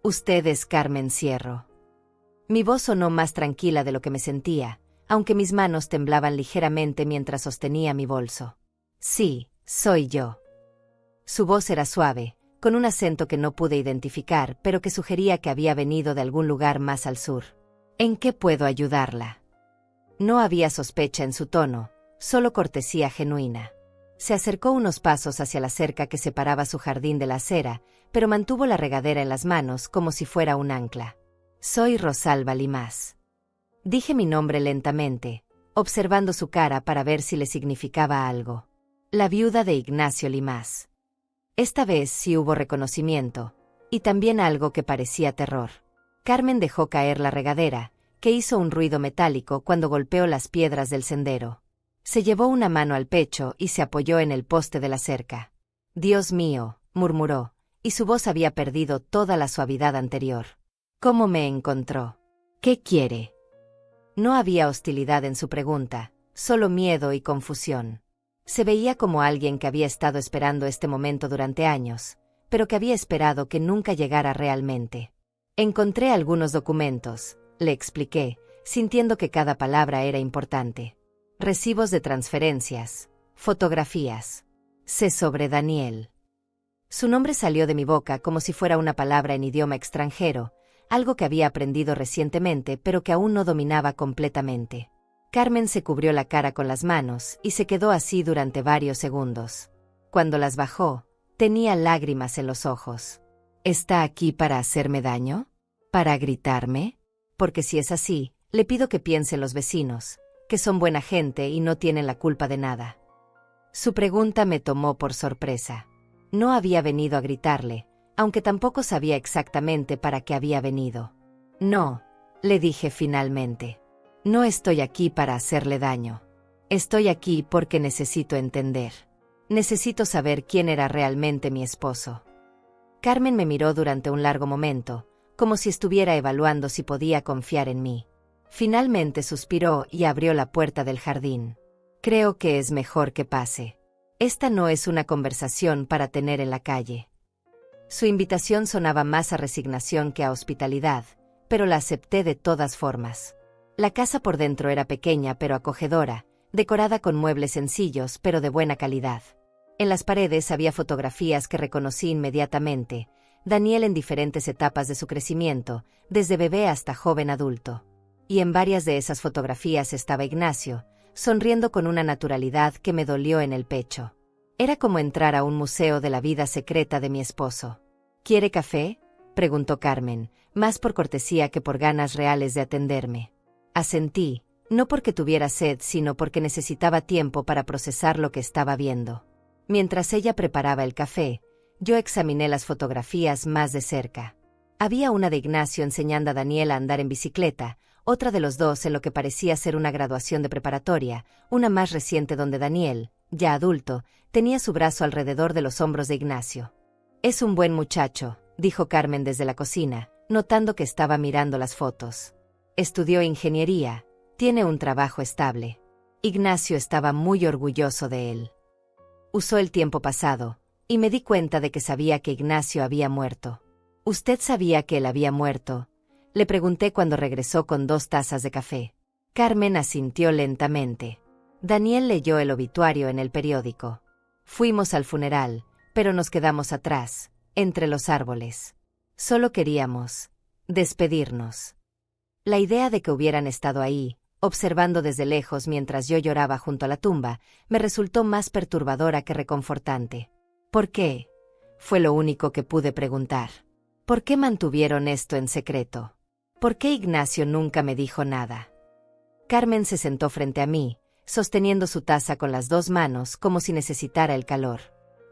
«Usted es Carmen Cierro». Mi voz sonó más tranquila de lo que me sentía, aunque mis manos temblaban ligeramente mientras sostenía mi bolso. «Sí, soy yo». Su voz era suave, con un acento que no pude identificar, pero que sugería que había venido de algún lugar más al sur. «¿En qué puedo ayudarla?» No había sospecha en su tono, solo cortesía genuina. Se acercó unos pasos hacia la cerca que separaba su jardín de la acera, pero mantuvo la regadera en las manos como si fuera un ancla. «Soy Rosalba Limás». Dije mi nombre lentamente, observando su cara para ver si le significaba algo. La viuda de Ignacio Limás. Esta vez sí hubo reconocimiento, y también algo que parecía terror. Carmen dejó caer la regadera, que hizo un ruido metálico cuando golpeó las piedras del sendero. Se llevó una mano al pecho y se apoyó en el poste de la cerca. «Dios mío», murmuró, y su voz había perdido toda la suavidad anterior. «¿Cómo me encontró? ¿Qué quiere?» No había hostilidad en su pregunta, solo miedo y confusión. Se veía como alguien que había estado esperando este momento durante años, pero que había esperado que nunca llegara realmente. «Encontré algunos documentos», le expliqué, sintiendo que cada palabra era importante. recibos de transferencias, fotografías. Sé sobre Daniel. Su nombre salió de mi boca como si fuera una palabra en idioma extranjero, algo que había aprendido recientemente pero que aún no dominaba completamente. Carmen se cubrió la cara con las manos y se quedó así durante varios segundos. Cuando las bajó, tenía lágrimas en los ojos. ¿Está aquí para hacerme daño? ¿Para gritarme? Porque si es así, le pido que piensen los vecinos, que son buena gente y no tienen la culpa de nada. Su pregunta me tomó por sorpresa. No había venido a gritarle, aunque tampoco sabía exactamente para qué había venido. No, le dije finalmente. No estoy aquí para hacerle daño. Estoy aquí porque necesito entender. Necesito saber quién era realmente mi esposo. Carmen me miró durante un largo momento, como si estuviera evaluando si podía confiar en mí. Finalmente suspiró y abrió la puerta del jardín. Creo que es mejor que pase. Esta no es una conversación para tener en la calle. Su invitación sonaba más a resignación que a hospitalidad, pero la acepté de todas formas. La casa por dentro era pequeña pero acogedora, decorada con muebles sencillos pero de buena calidad. En las paredes había fotografías que reconocí inmediatamente, Daniel en diferentes etapas de su crecimiento, desde bebé hasta joven adulto. Y en varias de esas fotografías estaba Ignacio, sonriendo con una naturalidad que me dolió en el pecho. Era como entrar a un museo de la vida secreta de mi esposo. ¿Quiere café?, preguntó Carmen, más por cortesía que por ganas reales de atenderme. Asentí, no porque tuviera sed, sino porque necesitaba tiempo para procesar lo que estaba viendo. Mientras ella preparaba el café, yo examiné las fotografías más de cerca. Había una de Ignacio enseñando a Daniel a andar en bicicleta, otra de los dos en lo que parecía ser una graduación de preparatoria, una más reciente donde Daniel, ya adulto, tenía su brazo alrededor de los hombros de Ignacio. Es un buen muchacho, dijo Carmen desde la cocina, notando que estaba mirando las fotos. Estudió ingeniería, tiene un trabajo estable. Ignacio estaba muy orgulloso de él. Usó el tiempo pasado, y me di cuenta de que sabía que Ignacio había muerto. ¿Usted sabía que él había muerto?, le pregunté cuando regresó con 2 tazas de café. Carmen asintió lentamente. Daniel leyó el obituario en el periódico. Fuimos al funeral, pero nos quedamos atrás, entre los árboles. Solo queríamos despedirnos. La idea de que hubieran estado ahí, observando desde lejos mientras yo lloraba junto a la tumba, me resultó más perturbadora que reconfortante. ¿Por qué?, fue lo único que pude preguntar. ¿Por qué mantuvieron esto en secreto? ¿Por qué Ignacio nunca me dijo nada? Carmen se sentó frente a mí, sosteniendo su taza con las 2 manos como si necesitara el calor.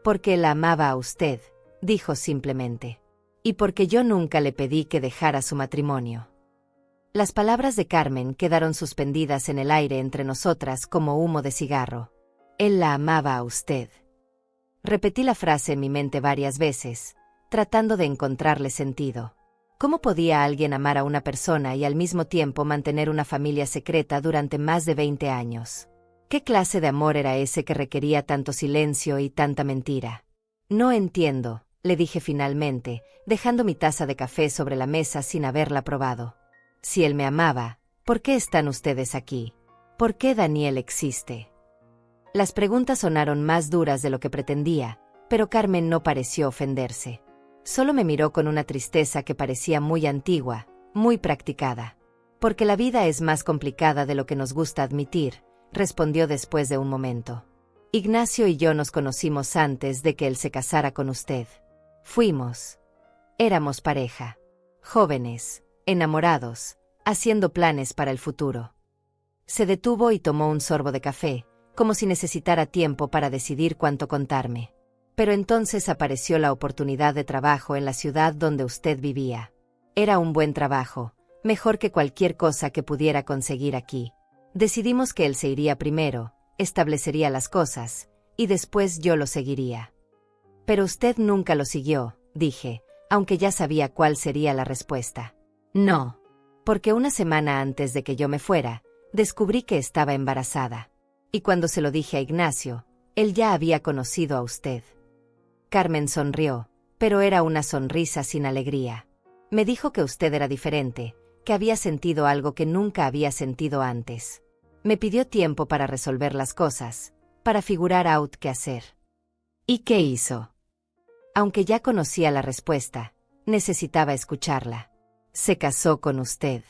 Porque la amaba a usted, dijo simplemente. Y porque yo nunca le pedí que dejara su matrimonio. Las palabras de Carmen quedaron suspendidas en el aire entre nosotras como humo de cigarro. Él la amaba a usted. Repetí la frase en mi mente varias veces, tratando de encontrarle sentido. ¿Cómo podía alguien amar a una persona y al mismo tiempo mantener una familia secreta durante más de 20 años? ¿Qué clase de amor era ese que requería tanto silencio y tanta mentira? No entiendo, le dije finalmente, dejando mi taza de café sobre la mesa sin haberla probado. Si él me amaba, ¿por qué están ustedes aquí? ¿Por qué Daniel existe? Las preguntas sonaron más duras de lo que pretendía, pero Carmen no pareció ofenderse. Solo me miró con una tristeza que parecía muy antigua, muy practicada. Porque la vida es más complicada de lo que nos gusta admitir, respondió después de un momento. Ignacio y yo nos conocimos antes de que él se casara con usted. Éramos pareja. Jóvenes, enamorados, haciendo planes para el futuro. Se detuvo y tomó un sorbo de café, como si necesitara tiempo para decidir cuánto contarme. Pero entonces apareció la oportunidad de trabajo en la ciudad donde usted vivía. Era un buen trabajo, mejor que cualquier cosa que pudiera conseguir aquí. Decidimos que él se iría primero, establecería las cosas, y después yo lo seguiría. Pero usted nunca lo siguió, dije, aunque ya sabía cuál sería la respuesta. No, porque una semana antes de que yo me fuera, descubrí que estaba embarazada. Y cuando se lo dije a Ignacio, él ya había conocido a usted. Carmen sonrió, pero era una sonrisa sin alegría. Me dijo que usted era diferente, que había sentido algo que nunca había sentido antes. Me pidió tiempo para resolver las cosas, para figurar out qué hacer. ¿Y qué hizo? Aunque ya conocía la respuesta, necesitaba escucharla. Se casó con usted.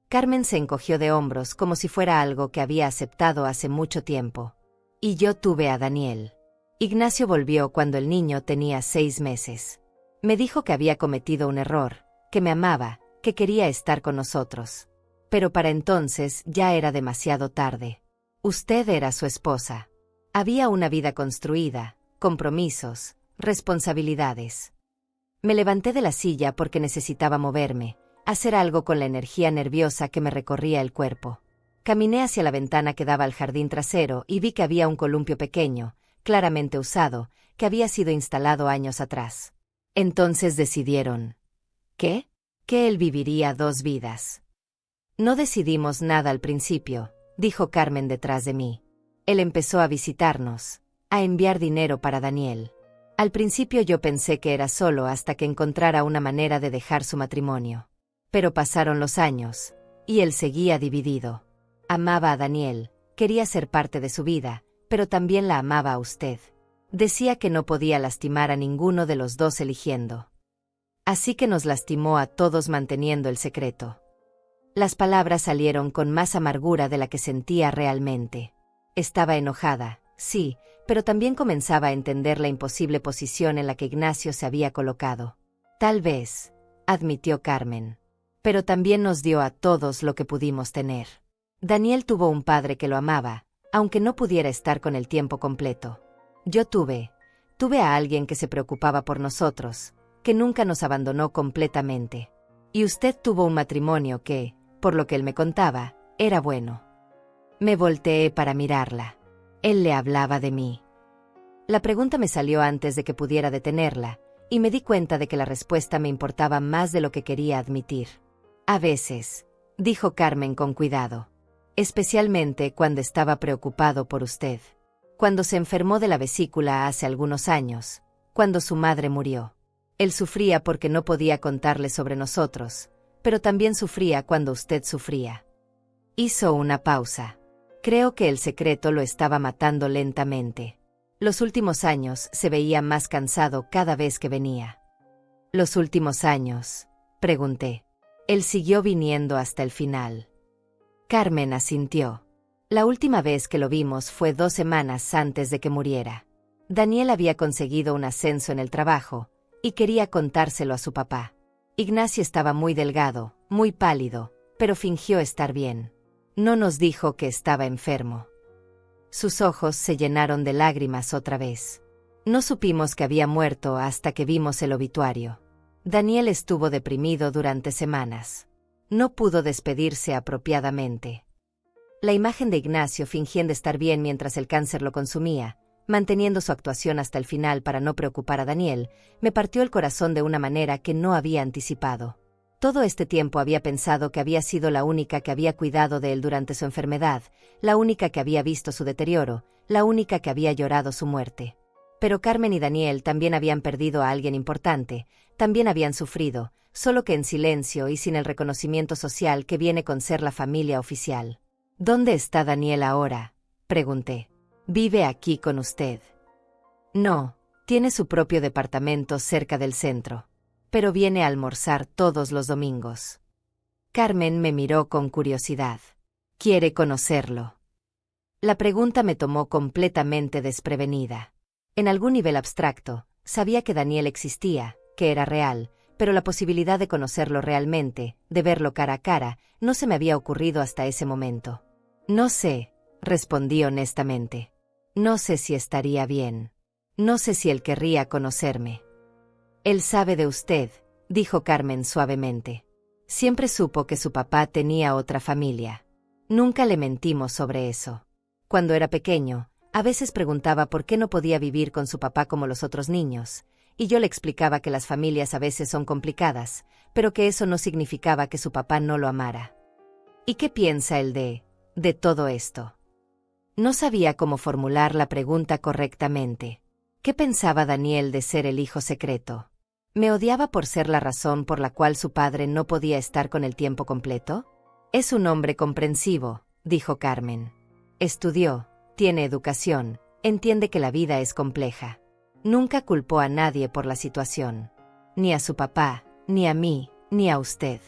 Carmen se encogió de hombros como si fuera algo que había aceptado hace mucho tiempo. Y yo tuve a Daniel. Ignacio volvió cuando el niño tenía 6 meses. Me dijo que había cometido un error, que me amaba, que quería estar con nosotros. Pero para entonces ya era demasiado tarde. Usted era su esposa. Había una vida construida, compromisos, responsabilidades. Me levanté de la silla porque necesitaba moverme, hacer algo con la energía nerviosa que me recorría el cuerpo. Caminé hacia la ventana que daba al jardín trasero y vi que había un columpio pequeño, claramente usado, que había sido instalado años atrás. Entonces decidieron. ¿Qué? Que él viviría 2 vidas. No decidimos nada al principio, dijo Carmen detrás de mí. Él empezó a visitarnos, a enviar dinero para Daniel. Al principio yo pensé que era solo hasta que encontrara una manera de dejar su matrimonio. Pero pasaron los años, y él seguía dividido. Amaba a Daniel, quería ser parte de su vida, pero también la amaba a usted. Decía que no podía lastimar a ninguno de los dos eligiendo. Así que nos lastimó a todos manteniendo el secreto. Las palabras salieron con más amargura de la que sentía realmente. Estaba enojada, sí, pero también comenzaba a entender la imposible posición en la que Ignacio se había colocado. Tal vez, admitió Carmen. Pero también nos dio a todos lo que pudimos tener. Daniel tuvo un padre que lo amaba, aunque no pudiera estar con él tiempo completo. Yo tuve a alguien que se preocupaba por nosotros, que nunca nos abandonó completamente. Y usted tuvo un matrimonio que, por lo que él me contaba, era bueno. Me volteé para mirarla. Él le hablaba de mí. La pregunta me salió antes de que pudiera detenerla, y me di cuenta de que la respuesta me importaba más de lo que quería admitir. A veces, dijo Carmen con cuidado. Especialmente cuando estaba preocupado por usted. Cuando se enfermó de la vesícula hace algunos años, cuando su madre murió. Él sufría porque no podía contarle sobre nosotros, pero también sufría cuando usted sufría. Hizo una pausa. Creo que el secreto lo estaba matando lentamente. Los últimos años se veía más cansado cada vez que venía. ¿Los últimos años? Pregunté. Él siguió viniendo hasta el final. Carmen asintió. La última vez que lo vimos fue 2 semanas antes de que muriera. Daniel había conseguido un ascenso en el trabajo, y quería contárselo a su papá. Ignacio estaba muy delgado, muy pálido, pero fingió estar bien. No nos dijo que estaba enfermo. Sus ojos se llenaron de lágrimas otra vez. No supimos que había muerto hasta que vimos el obituario. Daniel estuvo deprimido durante semanas. No pudo despedirse apropiadamente. La imagen de Ignacio fingiendo estar bien mientras el cáncer lo consumía, manteniendo su actuación hasta el final para no preocupar a Daniel, me partió el corazón de una manera que no había anticipado. Todo este tiempo había pensado que había sido la única que había cuidado de él durante su enfermedad, la única que había visto su deterioro, la única que había llorado su muerte. Pero Carmen y Daniel también habían perdido a alguien importante, también habían sufrido, solo que en silencio y sin el reconocimiento social que viene con ser la familia oficial. ¿Dónde está Daniel ahora?, pregunté. ¿Vive aquí con usted? No, tiene su propio departamento cerca del centro. Pero viene a almorzar todos los domingos. Carmen me miró con curiosidad. ¿Quiere conocerlo? La pregunta me tomó completamente desprevenida. En algún nivel abstracto, sabía que Daniel existía, que era real, pero la posibilidad de conocerlo realmente, de verlo cara a cara, no se me había ocurrido hasta ese momento. No sé, respondí honestamente. No sé si estaría bien. No sé si él querría conocerme. Él sabe de usted, dijo Carmen suavemente. Siempre supo que su papá tenía otra familia. Nunca le mentimos sobre eso. Cuando era pequeño, a veces preguntaba por qué no podía vivir con su papá como los otros niños, y yo le explicaba que las familias a veces son complicadas, pero que eso no significaba que su papá no lo amara. ¿Y qué piensa él de todo esto? No sabía cómo formular la pregunta correctamente. ¿Qué pensaba Daniel de ser el hijo secreto? ¿Me odiaba por ser la razón por la cual su padre no podía estar con el tiempo completo? Es un hombre comprensivo, dijo Carmen. Estudió, tiene educación, entiende que la vida es compleja. Nunca culpó a nadie por la situación. Ni a su papá, ni a mí, ni a usted.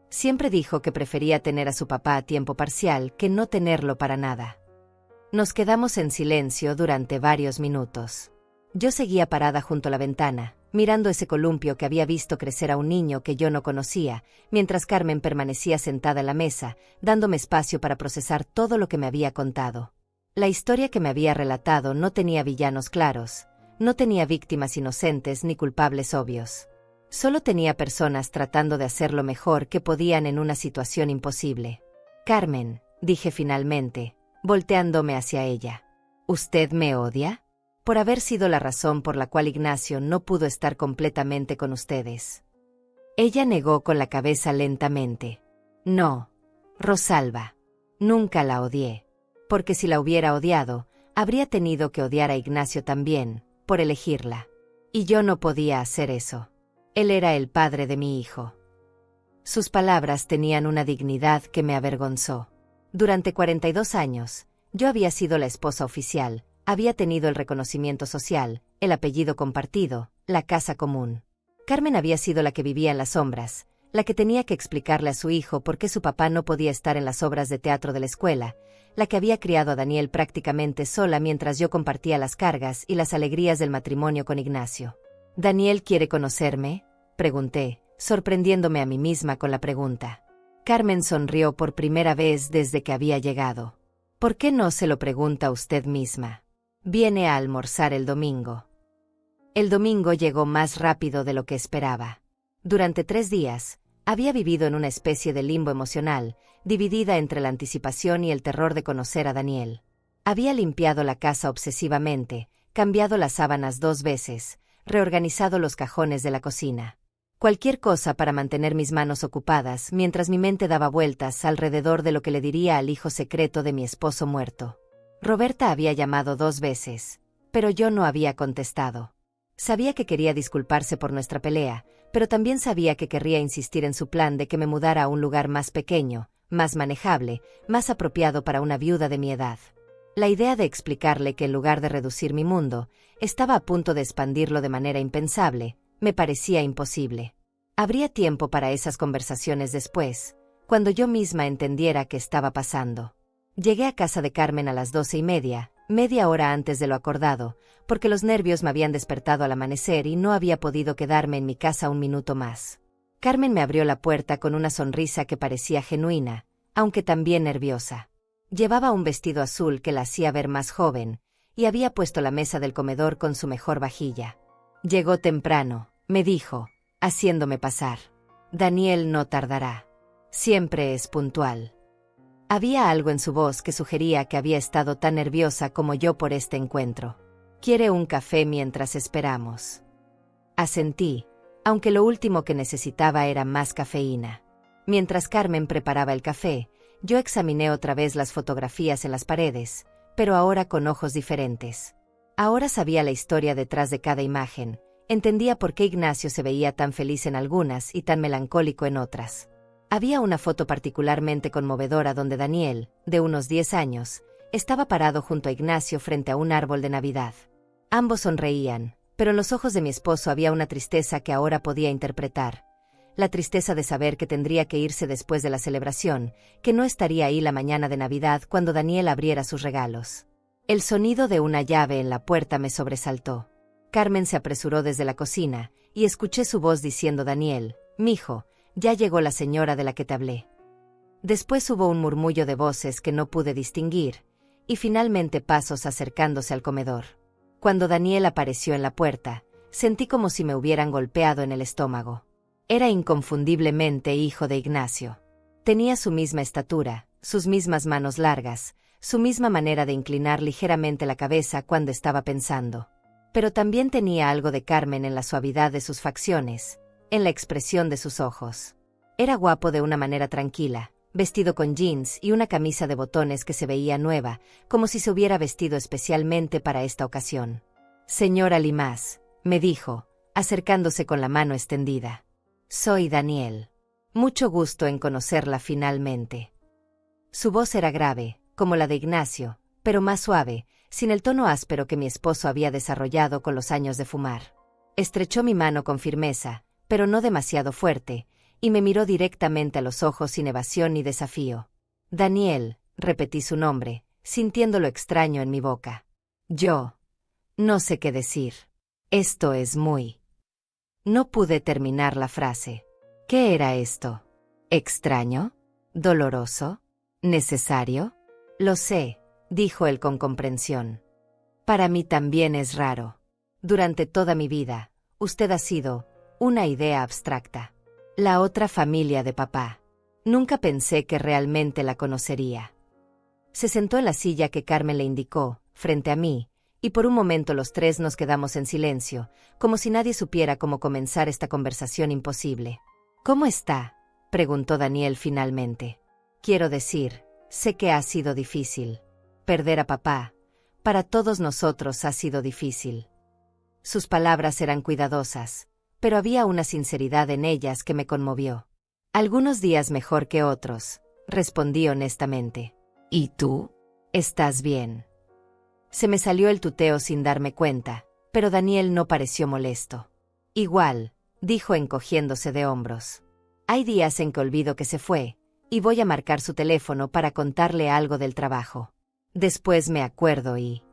Siempre dijo que prefería tener a su papá a tiempo parcial que no tenerlo para nada. Nos quedamos en silencio durante varios minutos. Yo seguía parada junto a la ventana, mirando ese columpio que había visto crecer a un niño que yo no conocía, mientras Carmen permanecía sentada en la mesa, dándome espacio para procesar todo lo que me había contado. La historia que me había relatado no tenía villanos claros, no tenía víctimas inocentes ni culpables obvios. Solo tenía personas tratando de hacer lo mejor que podían en una situación imposible. Carmen, dije finalmente, volteándome hacia ella. ¿Usted me odia? Por haber sido la razón por la cual Ignacio no pudo estar completamente con ustedes. Ella negó con la cabeza lentamente. No, Rosalba. Nunca la odié. Porque si la hubiera odiado, habría tenido que odiar a Ignacio también, por elegirla. Y yo no podía hacer eso. Él era el padre de mi hijo. Sus palabras tenían una dignidad que me avergonzó. Durante 42 años, yo había sido la esposa oficial, había tenido el reconocimiento social, el apellido compartido, la casa común. Carmen había sido la que vivía en las sombras, la que tenía que explicarle a su hijo por qué su papá no podía estar en las obras de teatro de la escuela, la que había criado a Daniel prácticamente sola mientras yo compartía las cargas y las alegrías del matrimonio con Ignacio. ¿Daniel quiere conocerme?, pregunté, sorprendiéndome a mí misma con la pregunta. Carmen sonrió por primera vez desde que había llegado. ¿Por qué no se lo pregunta usted misma? Viene a almorzar el domingo. El domingo llegó más rápido de lo que esperaba. Durante 3 días, había vivido en una especie de limbo emocional, dividida entre la anticipación y el terror de conocer a Daniel. Había limpiado la casa obsesivamente, cambiado las sábanas 2 veces, reorganizado los cajones de la cocina. Cualquier cosa para mantener mis manos ocupadas mientras mi mente daba vueltas alrededor de lo que le diría al hijo secreto de mi esposo muerto. Roberta había llamado 2 veces, pero yo no había contestado. Sabía que quería disculparse por nuestra pelea, pero también sabía que querría insistir en su plan de que me mudara a un lugar más pequeño, más manejable, más apropiado para una viuda de mi edad. La idea de explicarle que en lugar de reducir mi mundo, estaba a punto de expandirlo de manera impensable, me parecía imposible. Habría tiempo para esas conversaciones después, cuando yo misma entendiera qué estaba pasando. Llegué a casa de Carmen a las 12:30, media hora antes de lo acordado, porque los nervios me habían despertado al amanecer y no había podido quedarme en mi casa un minuto más. Carmen me abrió la puerta con una sonrisa que parecía genuina, aunque también nerviosa. Llevaba un vestido azul que la hacía ver más joven, y había puesto la mesa del comedor con su mejor vajilla. Llegó temprano, me dijo, haciéndome pasar. Daniel no tardará. Siempre es puntual. Había algo en su voz que sugería que había estado tan nerviosa como yo por este encuentro. ¿Quiere un café mientras esperamos? Asentí, aunque lo último que necesitaba era más cafeína. Mientras Carmen preparaba el café, yo examiné otra vez las fotografías en las paredes, pero ahora con ojos diferentes. Ahora sabía la historia detrás de cada imagen, entendía por qué Ignacio se veía tan feliz en algunas y tan melancólico en otras. Había una foto particularmente conmovedora donde Daniel, de unos 10 años, estaba parado junto a Ignacio frente a un árbol de Navidad. Ambos sonreían, pero en los ojos de mi esposo había una tristeza que ahora podía interpretar. La tristeza de saber que tendría que irse después de la celebración, que no estaría ahí la mañana de Navidad cuando Daniel abriera sus regalos. El sonido de una llave en la puerta me sobresaltó. Carmen se apresuró desde la cocina, y escuché su voz diciendo: Daniel, mijo, ya llegó la señora de la que te hablé. Después hubo un murmullo de voces que no pude distinguir, y finalmente pasos acercándose al comedor. Cuando Daniel apareció en la puerta, sentí como si me hubieran golpeado en el estómago. Era inconfundiblemente hijo de Ignacio. Tenía su misma estatura, sus mismas manos largas, su misma manera de inclinar ligeramente la cabeza cuando estaba pensando. Pero también tenía algo de Carmen en la suavidad de sus facciones, en la expresión de sus ojos. Era guapo de una manera tranquila, vestido con jeans y una camisa de botones que se veía nueva, como si se hubiera vestido especialmente para esta ocasión. Señora Limas, me dijo, acercándose con la mano extendida. Soy Daniel. Mucho gusto en conocerla finalmente. Su voz era grave, como la de Ignacio, pero más suave, sin el tono áspero que mi esposo había desarrollado con los años de fumar. Estrechó mi mano con firmeza, pero no demasiado fuerte, y me miró directamente a los ojos sin evasión ni desafío. Daniel, repetí su nombre, sintiendo lo extraño en mi boca. Yo no sé qué decir. Esto es muy... No pude terminar la frase. ¿Qué era esto? ¿Extraño? ¿Doloroso? ¿Necesario? Lo sé, dijo él con comprensión. Para mí también es raro. Durante toda mi vida, usted ha sido una idea abstracta. La otra familia de papá. Nunca pensé que realmente la conocería. Se sentó en la silla que Carmen le indicó, frente a mí, y por un momento los tres nos quedamos en silencio, como si nadie supiera cómo comenzar esta conversación imposible. ¿Cómo está?, preguntó Daniel finalmente. Quiero decir, sé que ha sido difícil. Perder a papá, para todos nosotros ha sido difícil. Sus palabras eran cuidadosas, pero había una sinceridad en ellas que me conmovió. Algunos días mejor que otros, respondí honestamente. ¿Y tú? ¿Estás bien? Se me salió el tuteo sin darme cuenta, pero Daniel no pareció molesto. Igual, dijo encogiéndose de hombros. Hay días en que olvido que se fue, y voy a marcar su teléfono para contarle algo del trabajo. Después me acuerdo y...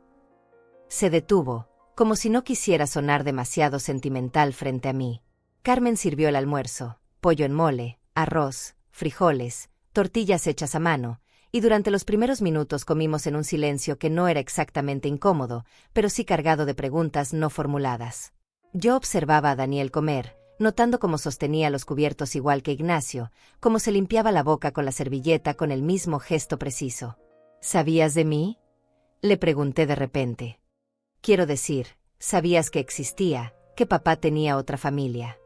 Se detuvo, como si no quisiera sonar demasiado sentimental frente a mí. Carmen sirvió el almuerzo, pollo en mole, arroz, frijoles, tortillas hechas a mano, y durante los primeros minutos comimos en un silencio que no era exactamente incómodo, pero sí cargado de preguntas no formuladas. Yo observaba a Daniel comer, notando cómo sostenía los cubiertos igual que Ignacio, cómo se limpiaba la boca con la servilleta con el mismo gesto preciso. ¿Sabías de mí?, le pregunté de repente. Quiero decir, ¿sabías que existía, que papá tenía otra familia?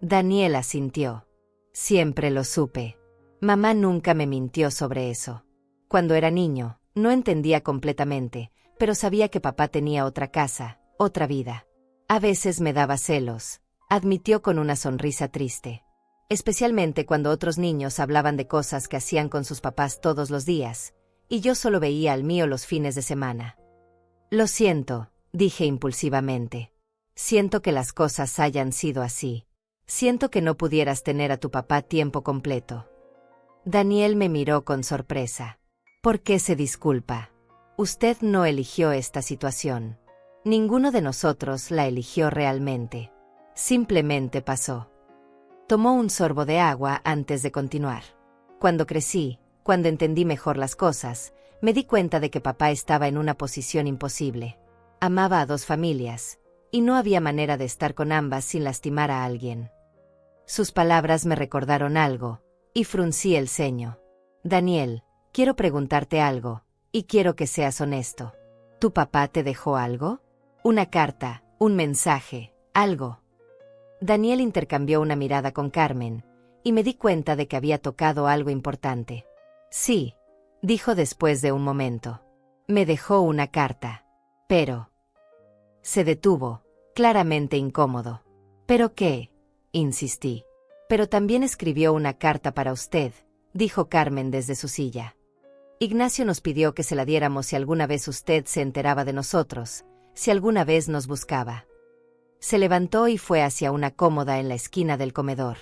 Daniel asintió. Siempre lo supe. Mamá nunca me mintió sobre eso. Cuando era niño, no entendía completamente, pero sabía que papá tenía otra casa, otra vida. A veces me daba celos, admitió con una sonrisa triste. Especialmente cuando otros niños hablaban de cosas que hacían con sus papás todos los días, y yo solo veía al mío los fines de semana. Lo siento, dije impulsivamente. Siento que las cosas hayan sido así. Siento que no pudieras tener a tu papá tiempo completo. Daniel me miró con sorpresa. ¿Por qué se disculpa? Usted no eligió esta situación. Ninguno de nosotros la eligió realmente. Simplemente pasó. Tomó un sorbo de agua antes de continuar. Cuando crecí, cuando entendí mejor las cosas, me di cuenta de que papá estaba en una posición imposible. Amaba a dos familias, y no había manera de estar con ambas sin lastimar a alguien. Sus palabras me recordaron algo, y fruncí el ceño. Daniel, quiero preguntarte algo, y quiero que seas honesto. ¿Tu papá te dejó algo? ¿Una carta, un mensaje, algo? Daniel intercambió una mirada con Carmen, y me di cuenta de que había tocado algo importante. Sí, dijo después de un momento. Me dejó una carta. Pero... Se detuvo, claramente incómodo. ¿Pero qué?, insistí. Pero también escribió una carta para usted, dijo Carmen desde su silla. Ignacio nos pidió que se la diéramos si alguna vez usted se enteraba de nosotros, si alguna vez nos buscaba. Se levantó y fue hacia una cómoda en la esquina del comedor.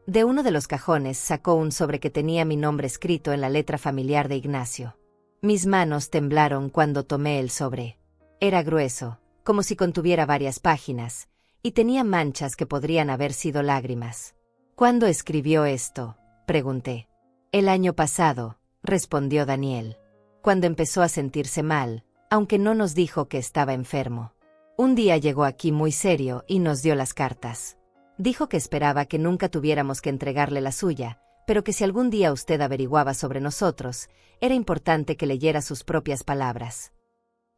De uno de los cajones sacó un sobre que tenía mi nombre escrito en la letra familiar de Ignacio. Mis manos temblaron cuando tomé el sobre. Era grueso, como si contuviera varias páginas, y tenía manchas que podrían haber sido lágrimas. ¿Cuándo escribió esto?, pregunté. El año pasado, respondió Daniel. Cuando empezó a sentirse mal, aunque no nos dijo que estaba enfermo. Un día llegó aquí muy serio y nos dio las cartas. Dijo que esperaba que nunca tuviéramos que entregarle la suya, pero que si algún día usted averiguaba sobre nosotros, era importante que leyera sus propias palabras.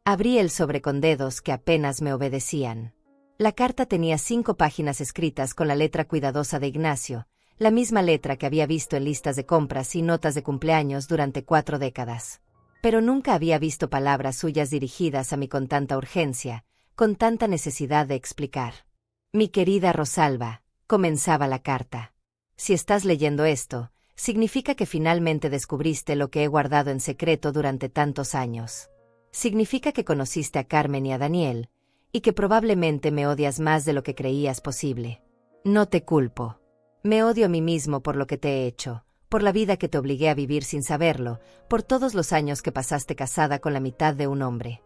Abrí el sobre con dedos que apenas me obedecían. La carta tenía 5 páginas escritas con la letra cuidadosa de Ignacio, la misma letra que había visto en listas de compras y notas de cumpleaños durante 4 décadas. Pero nunca había visto palabras suyas dirigidas a mí con tanta urgencia, con tanta necesidad de explicar. Mi querida Rosalba, comenzaba la carta. Si estás leyendo esto, Significa que finalmente descubriste lo que he guardado en secreto durante tantos años. Significa que conociste a Carmen y a Daniel, y que probablemente me odias más de lo que creías posible. No te culpo. Me odio a mí mismo por lo que te he hecho, por la vida que te obligué a vivir sin saberlo, por todos los años que pasaste casada con la mitad de un hombre.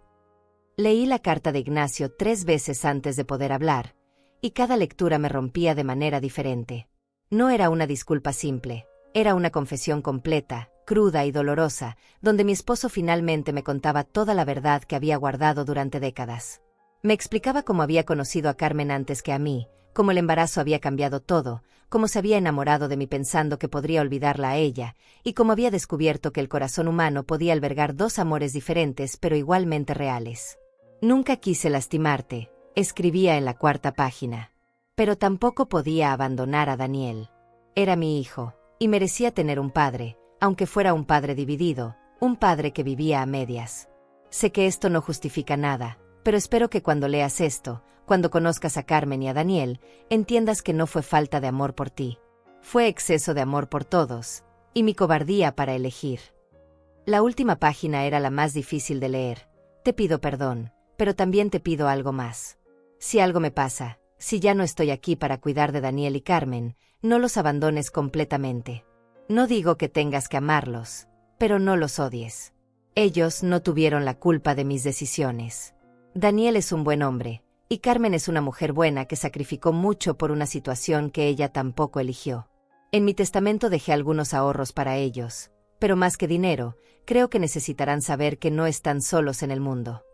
Leí la carta de Ignacio 3 veces antes de poder hablar, y cada lectura me rompía de manera diferente. No era una disculpa simple, era una confesión completa, cruda y dolorosa, donde mi esposo finalmente me contaba toda la verdad que había guardado durante décadas. Me explicaba cómo había conocido a Carmen antes que a mí, cómo el embarazo había cambiado todo, cómo se había enamorado de mí pensando que podría olvidarla a ella, y cómo había descubierto que el corazón humano podía albergar 2 amores diferentes pero igualmente reales. Nunca quise lastimarte, escribía en la 4ª página. Pero tampoco podía abandonar a Daniel. Era mi hijo, y merecía tener un padre, aunque fuera un padre dividido, un padre que vivía a medias. Sé que esto no justifica nada, pero espero que cuando leas esto, cuando conozcas a Carmen y a Daniel, entiendas que no fue falta de amor por ti. Fue exceso de amor por todos, y mi cobardía para elegir. La última página era la más difícil de leer. Te pido perdón, pero también te pido algo más. Si algo me pasa, si ya no estoy aquí para cuidar de Daniel y Carmen, no los abandones completamente. No digo que tengas que amarlos, pero no los odies. Ellos no tuvieron la culpa de mis decisiones. Daniel es un buen hombre, y Carmen es una mujer buena que sacrificó mucho por una situación que ella tampoco eligió. En mi testamento dejé algunos ahorros para ellos, pero más que dinero, creo que necesitarán saber que no están solos en el mundo.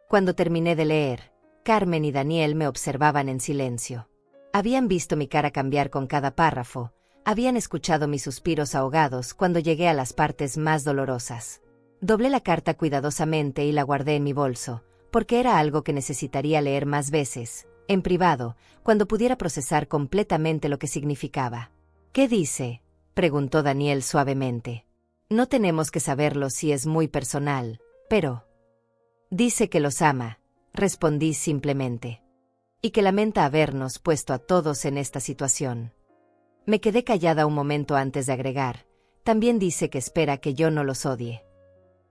Cuando terminé de leer, Carmen y Daniel me observaban en silencio. Habían visto mi cara cambiar con cada párrafo, habían escuchado mis suspiros ahogados cuando llegué a las partes más dolorosas. Doblé la carta cuidadosamente y la guardé en mi bolso, porque era algo que necesitaría leer más veces, en privado, cuando pudiera procesar completamente lo que significaba. ¿Qué dice?, preguntó Daniel suavemente. No tenemos que saberlo si es muy personal, pero... Dice que los ama, respondí simplemente. Y que lamenta habernos puesto a todos en esta situación. Me quedé callada un momento antes de agregar. También dice que espera que yo no los odie.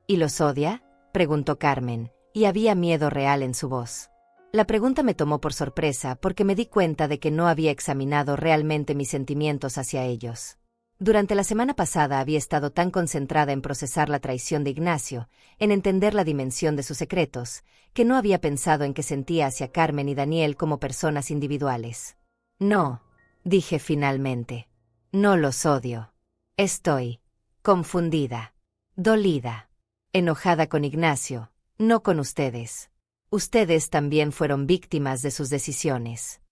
¿Y los odia?, preguntó Carmen, y había miedo real en su voz. La pregunta me tomó por sorpresa porque me di cuenta de que no había examinado realmente mis sentimientos hacia ellos. Durante la semana pasada había estado tan concentrada en procesar la traición de Ignacio, en entender la dimensión de sus secretos, que no había pensado en que sentía hacia Carmen y Daniel como personas individuales. No, dije finalmente. No los odio. Estoy confundida, dolida, enojada con Ignacio, no con ustedes. Ustedes también fueron víctimas de sus decisiones.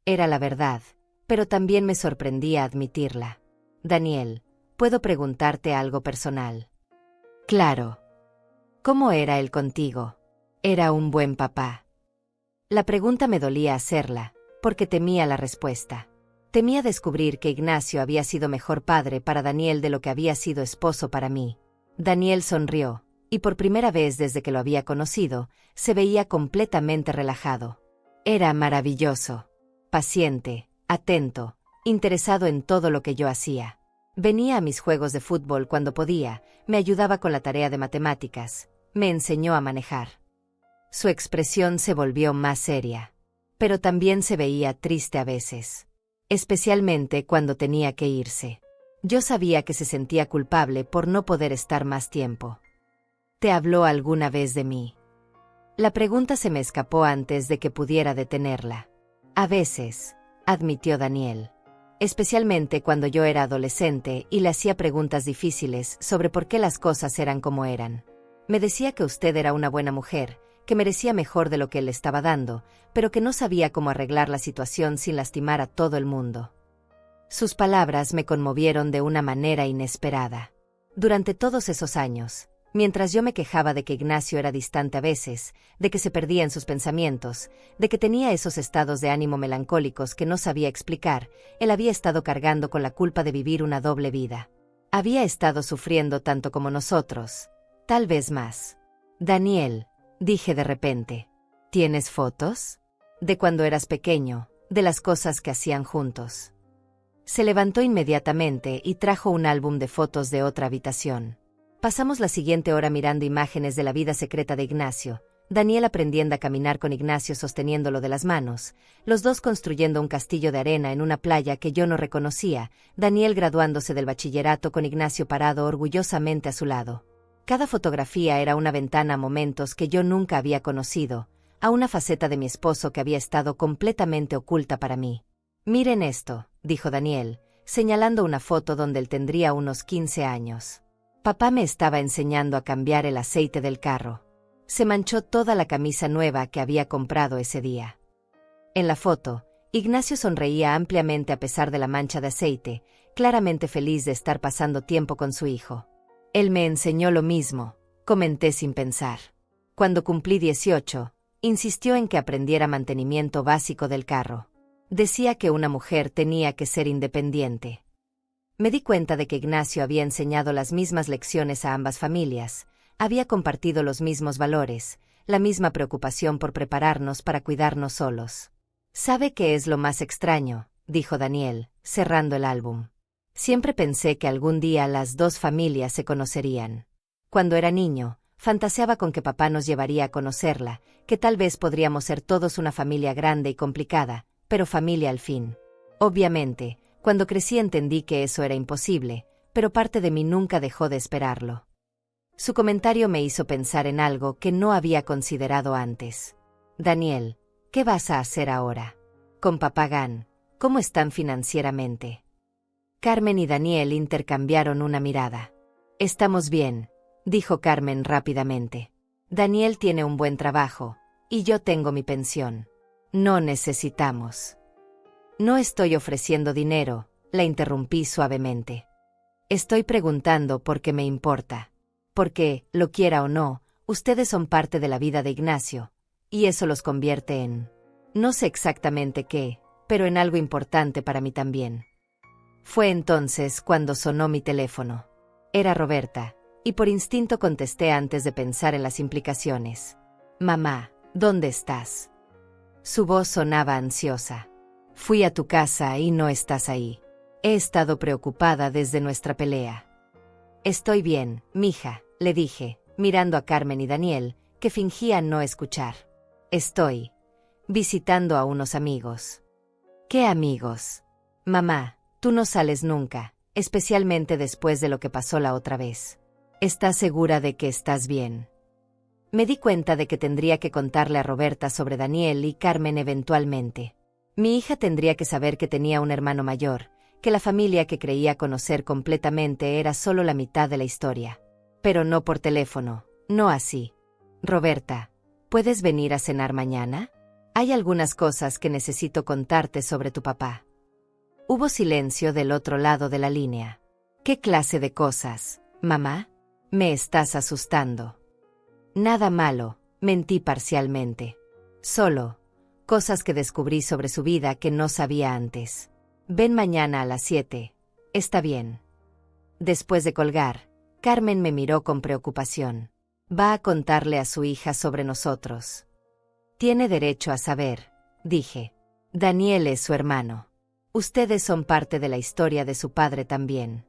Era la verdad, pero también me sorprendía admitirla. Daniel, ¿puedo preguntarte algo personal? Claro. ¿Cómo era él contigo? Era un buen papá. La pregunta me dolía hacerla, porque temía la respuesta. Temía descubrir que Ignacio había sido mejor padre para Daniel de lo que había sido esposo para mí. Daniel sonrió, y por primera vez desde que lo había conocido, se veía completamente relajado. Era maravilloso, paciente, atento, interesado en todo lo que yo hacía. Venía a mis juegos de fútbol cuando podía, me ayudaba con la tarea de matemáticas, me enseñó a manejar. Su expresión se volvió más seria, pero también se veía triste a veces, especialmente cuando tenía que irse. Yo sabía que se sentía culpable por no poder estar más tiempo. ¿Te habló alguna vez de mí? La pregunta se me escapó antes de que pudiera detenerla. A veces, admitió Daniel. Especialmente cuando yo era adolescente y le hacía preguntas difíciles sobre por qué las cosas eran como eran. Me decía que usted era una buena mujer, que merecía mejor de lo que él le estaba dando, pero que no sabía cómo arreglar la situación sin lastimar a todo el mundo. Sus palabras me conmovieron de una manera inesperada. Durante todos esos años, mientras yo me quejaba de que Ignacio era distante a veces, de que se perdía en sus pensamientos, de que tenía esos estados de ánimo melancólicos que no sabía explicar, él había estado cargando con la culpa de vivir una doble vida. Había estado sufriendo tanto como nosotros, tal vez más. Daniel, dije de repente, ¿tienes fotos? De cuando eras pequeño, de las cosas que hacían juntos. Se levantó inmediatamente y trajo un álbum de fotos de otra habitación. Pasamos la siguiente hora mirando imágenes de la vida secreta de Ignacio, Daniel aprendiendo a caminar con Ignacio sosteniéndolo de las manos, los dos construyendo un castillo de arena en una playa que yo no reconocía, Daniel graduándose del bachillerato con Ignacio parado orgullosamente a su lado. Cada fotografía era una ventana a momentos que yo nunca había conocido, a una faceta de mi esposo que había estado completamente oculta para mí. «Miren esto», dijo Daniel, señalando una foto donde él tendría unos 15 años. Papá me estaba enseñando a cambiar el aceite del carro. Se manchó toda la camisa nueva que había comprado ese día. En la foto, Ignacio sonreía ampliamente a pesar de la mancha de aceite, claramente feliz de estar pasando tiempo con su hijo. Él me enseñó lo mismo, comenté sin pensar. Cuando cumplí 18, insistió en que aprendiera mantenimiento básico del carro. Decía que una mujer tenía que ser independiente. Me di cuenta de que Ignacio había enseñado las mismas lecciones a ambas familias, había compartido los mismos valores, la misma preocupación por prepararnos para cuidarnos solos. «¿Sabe qué es lo más extraño?», dijo Daniel, cerrando el álbum. «Siempre pensé que algún día las dos familias se conocerían. Cuando era niño, fantaseaba con que papá nos llevaría a conocerla, que tal vez podríamos ser todos una familia grande y complicada, pero familia al fin. Obviamente, cuando crecí entendí que eso era imposible, pero parte de mí nunca dejó de esperarlo». Su comentario me hizo pensar en algo que no había considerado antes. «Daniel, ¿qué vas a hacer ahora? Con papá Gan, ¿cómo están financieramente?» Carmen y Daniel intercambiaron una mirada. «Estamos bien», dijo Carmen rápidamente. «Daniel tiene un buen trabajo, y yo tengo mi pensión. No necesitamos». «No estoy ofreciendo dinero», la interrumpí suavemente. «Estoy preguntando porque me importa. Porque, lo quiera o no, ustedes son parte de la vida de Ignacio, y eso los convierte en... no sé exactamente qué, pero en algo importante para mí también». Fue entonces cuando sonó mi teléfono. Era Roberta, y por instinto contesté antes de pensar en las implicaciones. «Mamá, ¿dónde estás?» Su voz sonaba ansiosa. «Fui a tu casa y no estás ahí. He estado preocupada desde nuestra pelea». «Estoy bien, mija», le dije, mirando a Carmen y Daniel, que fingían no escuchar. «Estoy visitando a unos amigos». «¿Qué amigos?» «Mamá, tú no sales nunca, especialmente después de lo que pasó la otra vez. ¿Estás segura de que estás bien?» Me di cuenta de que tendría que contarle a Roberta sobre Daniel y Carmen eventualmente. Mi hija tendría que saber que tenía un hermano mayor, que la familia que creía conocer completamente era solo la mitad de la historia. Pero no por teléfono, no así. «Roberta, ¿puedes venir a cenar mañana? Hay algunas cosas que necesito contarte sobre tu papá». Hubo silencio del otro lado de la línea. «¿Qué clase de cosas, mamá? Me estás asustando». «Nada malo», mentí parcialmente. «Solo cosas que descubrí sobre su vida que no sabía antes. Ven mañana a las 7. ¿Está bien?» Después de colgar, Carmen me miró con preocupación. «Va a contarle a su hija sobre nosotros». «Tiene derecho a saber», dije. «Daniel es su hermano. Ustedes son parte de la historia de su padre también».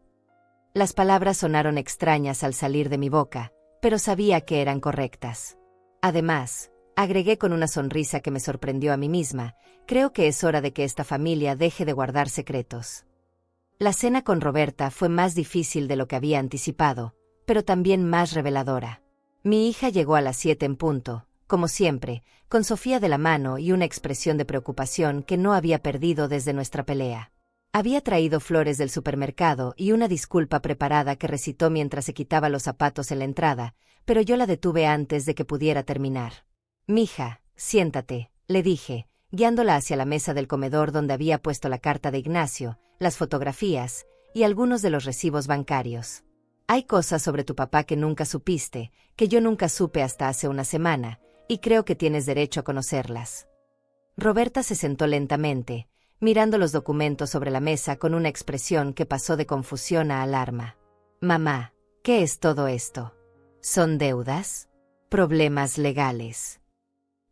Las palabras sonaron extrañas al salir de mi boca, pero sabía que eran correctas. Además, agregué con una sonrisa que me sorprendió a mí misma, creo que es hora de que esta familia deje de guardar secretos. La cena con Roberta fue más difícil de lo que había anticipado, pero también más reveladora. Mi hija llegó a las 7 en punto, como siempre, con Sofía de la mano y una expresión de preocupación que no había perdido desde nuestra pelea. Había traído flores del supermercado y una disculpa preparada que recitó mientras se quitaba los zapatos en la entrada, pero yo la detuve antes de que pudiera terminar. «Mija, siéntate», le dije, guiándola hacia la mesa del comedor donde había puesto la carta de Ignacio, las fotografías y algunos de los recibos bancarios. «Hay cosas sobre tu papá que nunca supiste, que yo nunca supe hasta hace una semana, y creo que tienes derecho a conocerlas». Roberta se sentó lentamente, mirando los documentos sobre la mesa con una expresión que pasó de confusión a alarma. «Mamá, ¿qué es todo esto? ¿Son deudas? ¿Problemas legales?»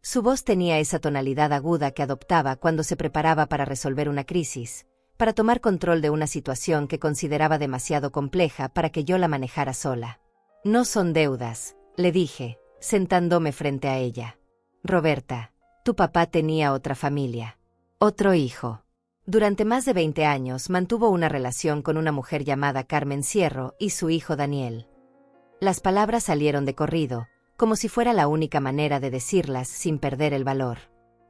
Su voz tenía esa tonalidad aguda que adoptaba cuando se preparaba para resolver una crisis, para tomar control de una situación que consideraba demasiado compleja para que yo la manejara sola. No son deudas, le dije, sentándome frente a ella. Roberta, tu papá tenía otra familia. Otro hijo. Durante más de 20 años mantuvo una relación con una mujer llamada Carmen Cierro y su hijo Daniel. Las palabras salieron de corrido, como si fuera la única manera de decirlas sin perder el valor.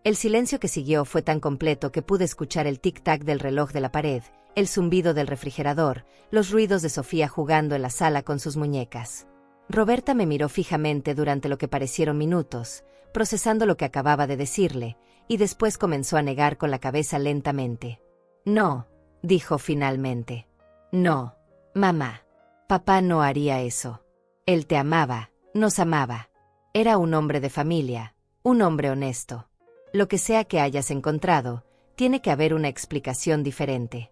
El silencio que siguió fue tan completo que pude escuchar el tic-tac del reloj de la pared, el zumbido del refrigerador, los ruidos de Sofía jugando en la sala con sus muñecas. Roberta me miró fijamente durante lo que parecieron minutos, procesando lo que acababa de decirle, y después comenzó a negar con la cabeza lentamente. No, dijo finalmente. No, mamá. Papá no haría eso. Él te amaba, nos amaba. Era un hombre de familia, un hombre honesto. Lo que sea que hayas encontrado, tiene que haber una explicación diferente.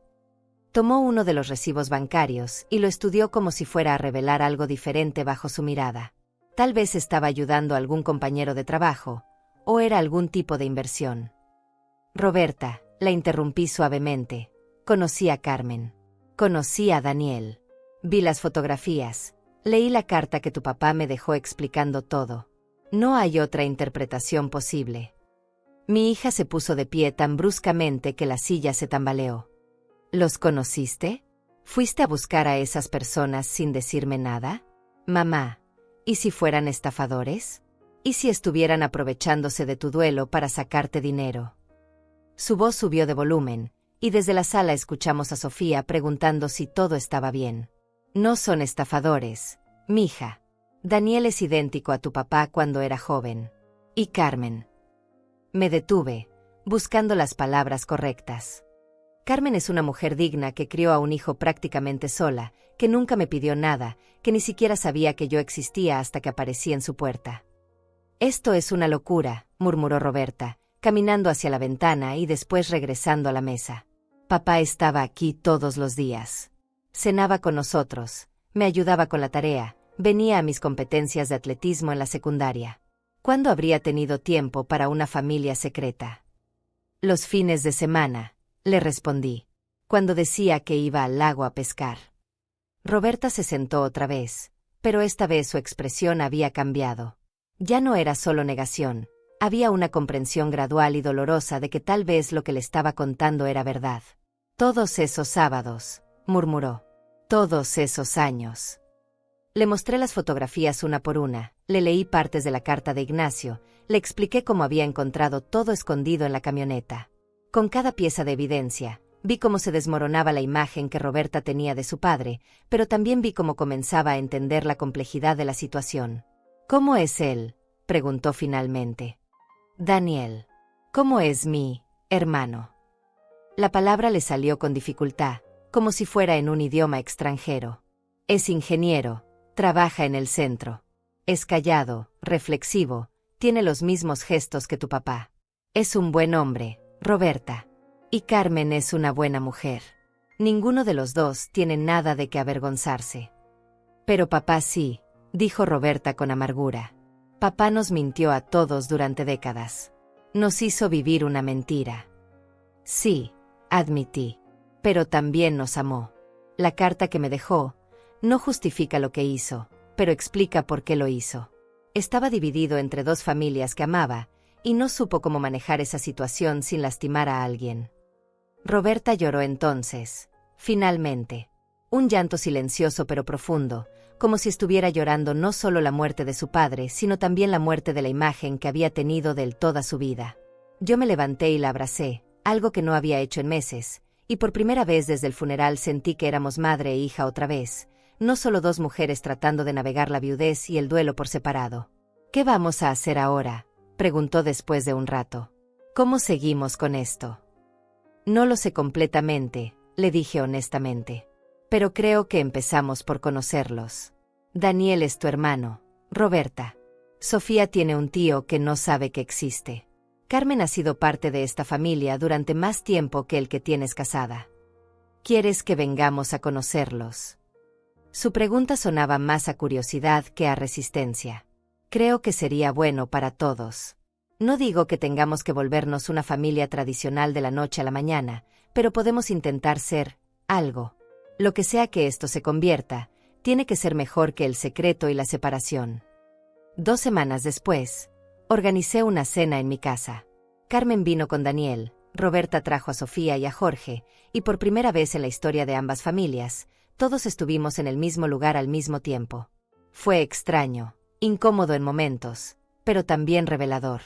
Tomó uno de los recibos bancarios y lo estudió como si fuera a revelar algo diferente bajo su mirada. Tal vez estaba ayudando a algún compañero de trabajo, o era algún tipo de inversión. Roberta, la interrumpí suavemente. Conocí a Carmen. Conocí a Daniel. Vi las fotografías. Leí la carta que tu papá me dejó explicando todo. No hay otra interpretación posible. Mi hija se puso de pie tan bruscamente que la silla se tambaleó. ¿Los conociste? ¿Fuiste a buscar a esas personas sin decirme nada? Mamá, ¿y si fueran estafadores? ¿Y si estuvieran aprovechándose de tu duelo para sacarte dinero? Su voz subió de volumen, y desde la sala escuchamos a Sofía preguntando si todo estaba bien. No son estafadores, mija. Daniel es idéntico a tu papá cuando era joven. ¿Y Carmen? Me detuve, buscando las palabras correctas. Carmen es una mujer digna que crió a un hijo prácticamente sola, que nunca me pidió nada, que ni siquiera sabía que yo existía hasta que aparecí en su puerta. Esto es una locura, murmuró Roberta, caminando hacia la ventana y después regresando a la mesa. Papá estaba aquí todos los días. Cenaba con nosotros, me ayudaba con la tarea, venía a mis competencias de atletismo en la secundaria. ¿Cuándo habría tenido tiempo para una familia secreta? Los fines de semana, le respondí, cuando decía que iba al lago a pescar. Roberta se sentó otra vez, pero esta vez su expresión había cambiado. Ya no era solo negación, había una comprensión gradual y dolorosa de que tal vez lo que le estaba contando era verdad. Todos esos sábados, murmuró. Todos esos años. Le mostré las fotografías una por una, le leí partes de la carta de Ignacio, le expliqué cómo había encontrado todo escondido en la camioneta. Con cada pieza de evidencia, vi cómo se desmoronaba la imagen que Roberta tenía de su padre, pero también vi cómo comenzaba a entender la complejidad de la situación. ¿Cómo es él?, preguntó finalmente. Daniel. ¿Cómo es mi hermano? La palabra le salió con dificultad, como si fuera en un idioma extranjero. Es ingeniero, trabaja en el centro. Es callado, reflexivo, tiene los mismos gestos que tu papá. Es un buen hombre, Roberta. Y Carmen es una buena mujer. Ninguno de los dos tiene nada de qué avergonzarse. Pero papá sí, dijo Roberta con amargura. Papá nos mintió a todos durante décadas. Nos hizo vivir una mentira. Sí, admití. Pero también nos amó. La carta que me dejó no justifica lo que hizo, pero explica por qué lo hizo. Estaba dividido entre dos familias que amaba, y no supo cómo manejar esa situación sin lastimar a alguien. Roberta lloró entonces, finalmente. Un llanto silencioso pero profundo, como si estuviera llorando no solo la muerte de su padre, sino también la muerte de la imagen que había tenido de él toda su vida. Yo me levanté y la abracé, algo que no había hecho en meses, y por primera vez desde el funeral sentí que éramos madre e hija otra vez, no solo dos mujeres tratando de navegar la viudez y el duelo por separado. ¿Qué vamos a hacer ahora?, preguntó después de un rato. ¿Cómo seguimos con esto? No lo sé completamente, le dije honestamente. Pero creo que empezamos por conocerlos. Daniel es tu hermano, Roberta. Sofía tiene un tío que no sabe que existe. Carmen ha sido parte de esta familia durante más tiempo que el que tienes casada. ¿Quieres que vengamos a conocerlos? Su pregunta sonaba más a curiosidad que a resistencia. Creo que sería bueno para todos. No digo que tengamos que volvernos una familia tradicional de la noche a la mañana, pero podemos intentar ser algo. Lo que sea que esto se convierta, tiene que ser mejor que el secreto y la separación. 2 semanas después, organicé una cena en mi casa. Carmen vino con Daniel, Roberta trajo a Sofía y a Jorge, y por primera vez en la historia de ambas familias, todos estuvimos en el mismo lugar al mismo tiempo. Fue extraño, incómodo en momentos, pero también revelador.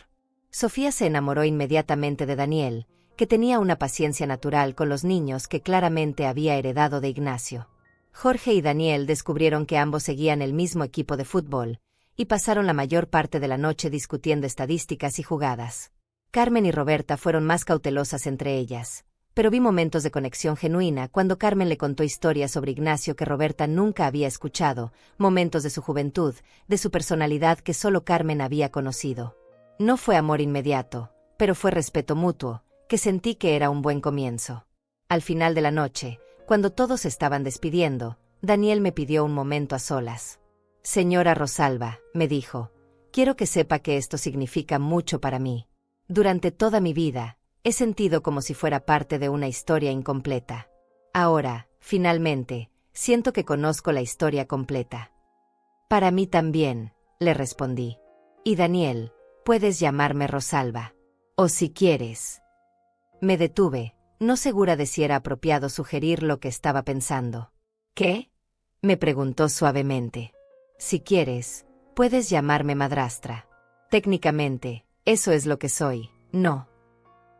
Sofía se enamoró inmediatamente de Daniel, que tenía una paciencia natural con los niños que claramente había heredado de Ignacio. Jorge y Daniel descubrieron que ambos seguían el mismo equipo de fútbol, y pasaron la mayor parte de la noche discutiendo estadísticas y jugadas. Carmen y Roberta fueron más cautelosas entre ellas, pero vi momentos de conexión genuina cuando Carmen le contó historias sobre Ignacio que Roberta nunca había escuchado, momentos de su juventud, de su personalidad que solo Carmen había conocido. No fue amor inmediato, pero fue respeto mutuo, que sentí que era un buen comienzo. Al final de la noche, cuando todos se estaban despidiendo, Daniel me pidió un momento a solas. «Señora Rosalba», me dijo, «quiero que sepa que esto significa mucho para mí. Durante toda mi vida, he sentido como si fuera parte de una historia incompleta. Ahora, finalmente, siento que conozco la historia completa». «Para mí también», le respondí. «Y Daniel, puedes llamarme Rosalba. O si quieres». Me detuve, no segura de si era apropiado sugerir lo que estaba pensando. «¿Qué?», me preguntó suavemente. «Si quieres, puedes llamarme madrastra. Técnicamente, eso es lo que soy, ¿no?».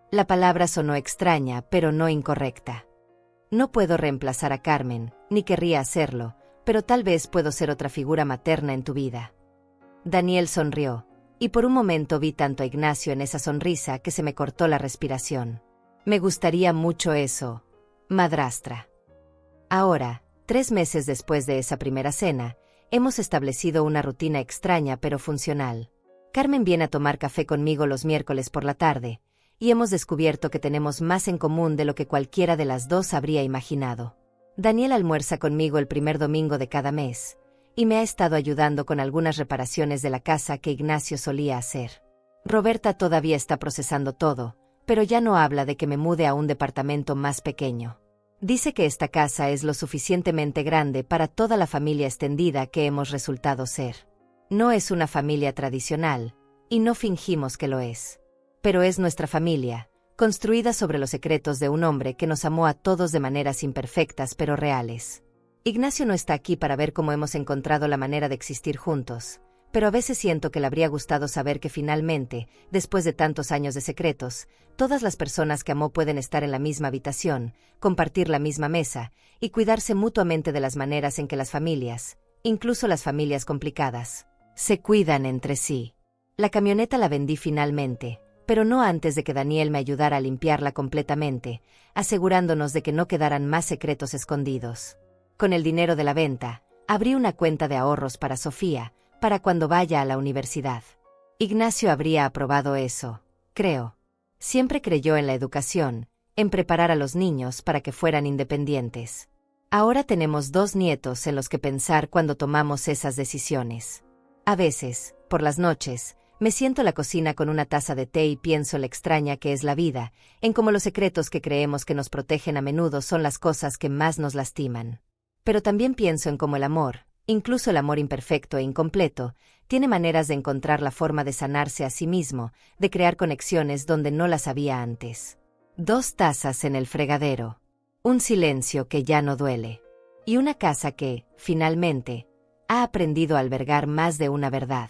La palabra sonó extraña, pero no incorrecta. No puedo reemplazar a Carmen, ni querría hacerlo, pero tal vez puedo ser otra figura materna en tu vida. Daniel sonrió, y por un momento vi tanto a Ignacio en esa sonrisa que se me cortó la respiración. «Me gustaría mucho eso, madrastra». Ahora, 3 meses después de esa primera cena, hemos establecido una rutina extraña pero funcional. Carmen viene a tomar café conmigo los miércoles por la tarde, y hemos descubierto que tenemos más en común de lo que cualquiera de las dos habría imaginado. Daniel almuerza conmigo el primer domingo de cada mes, y me ha estado ayudando con algunas reparaciones de la casa que Ignacio solía hacer. Roberta todavía está procesando todo, pero ya no habla de que me mude a un departamento más pequeño. Dice que esta casa es lo suficientemente grande para toda la familia extendida que hemos resultado ser. No es una familia tradicional, y no fingimos que lo es. Pero es nuestra familia, construida sobre los secretos de un hombre que nos amó a todos de maneras imperfectas pero reales. Ignacio no está aquí para ver cómo hemos encontrado la manera de existir juntos, pero a veces siento que le habría gustado saber que finalmente, después de tantos años de secretos, todas las personas que amó pueden estar en la misma habitación, compartir la misma mesa, y cuidarse mutuamente de las maneras en que las familias, incluso las familias complicadas, se cuidan entre sí. La camioneta la vendí finalmente, pero no antes de que Daniel me ayudara a limpiarla completamente, asegurándonos de que no quedaran más secretos escondidos. Con el dinero de la venta, abrí una cuenta de ahorros para Sofía, para cuando vaya a la universidad. Ignacio habría aprobado eso, creo. Siempre creyó en la educación, en preparar a los niños para que fueran independientes. Ahora tenemos 2 nietos en los que pensar cuando tomamos esas decisiones. A veces, por las noches, me siento en la cocina con una taza de té y pienso en lo extraña que es la vida, en cómo los secretos que creemos que nos protegen a menudo son las cosas que más nos lastiman. Pero también pienso en cómo el amor, incluso el amor imperfecto e incompleto, tiene maneras de encontrar la forma de sanarse a sí mismo, de crear conexiones donde no las había antes. 2 tazas en el fregadero. Un silencio que ya no duele. Y una casa que, finalmente, ha aprendido a albergar más de una verdad.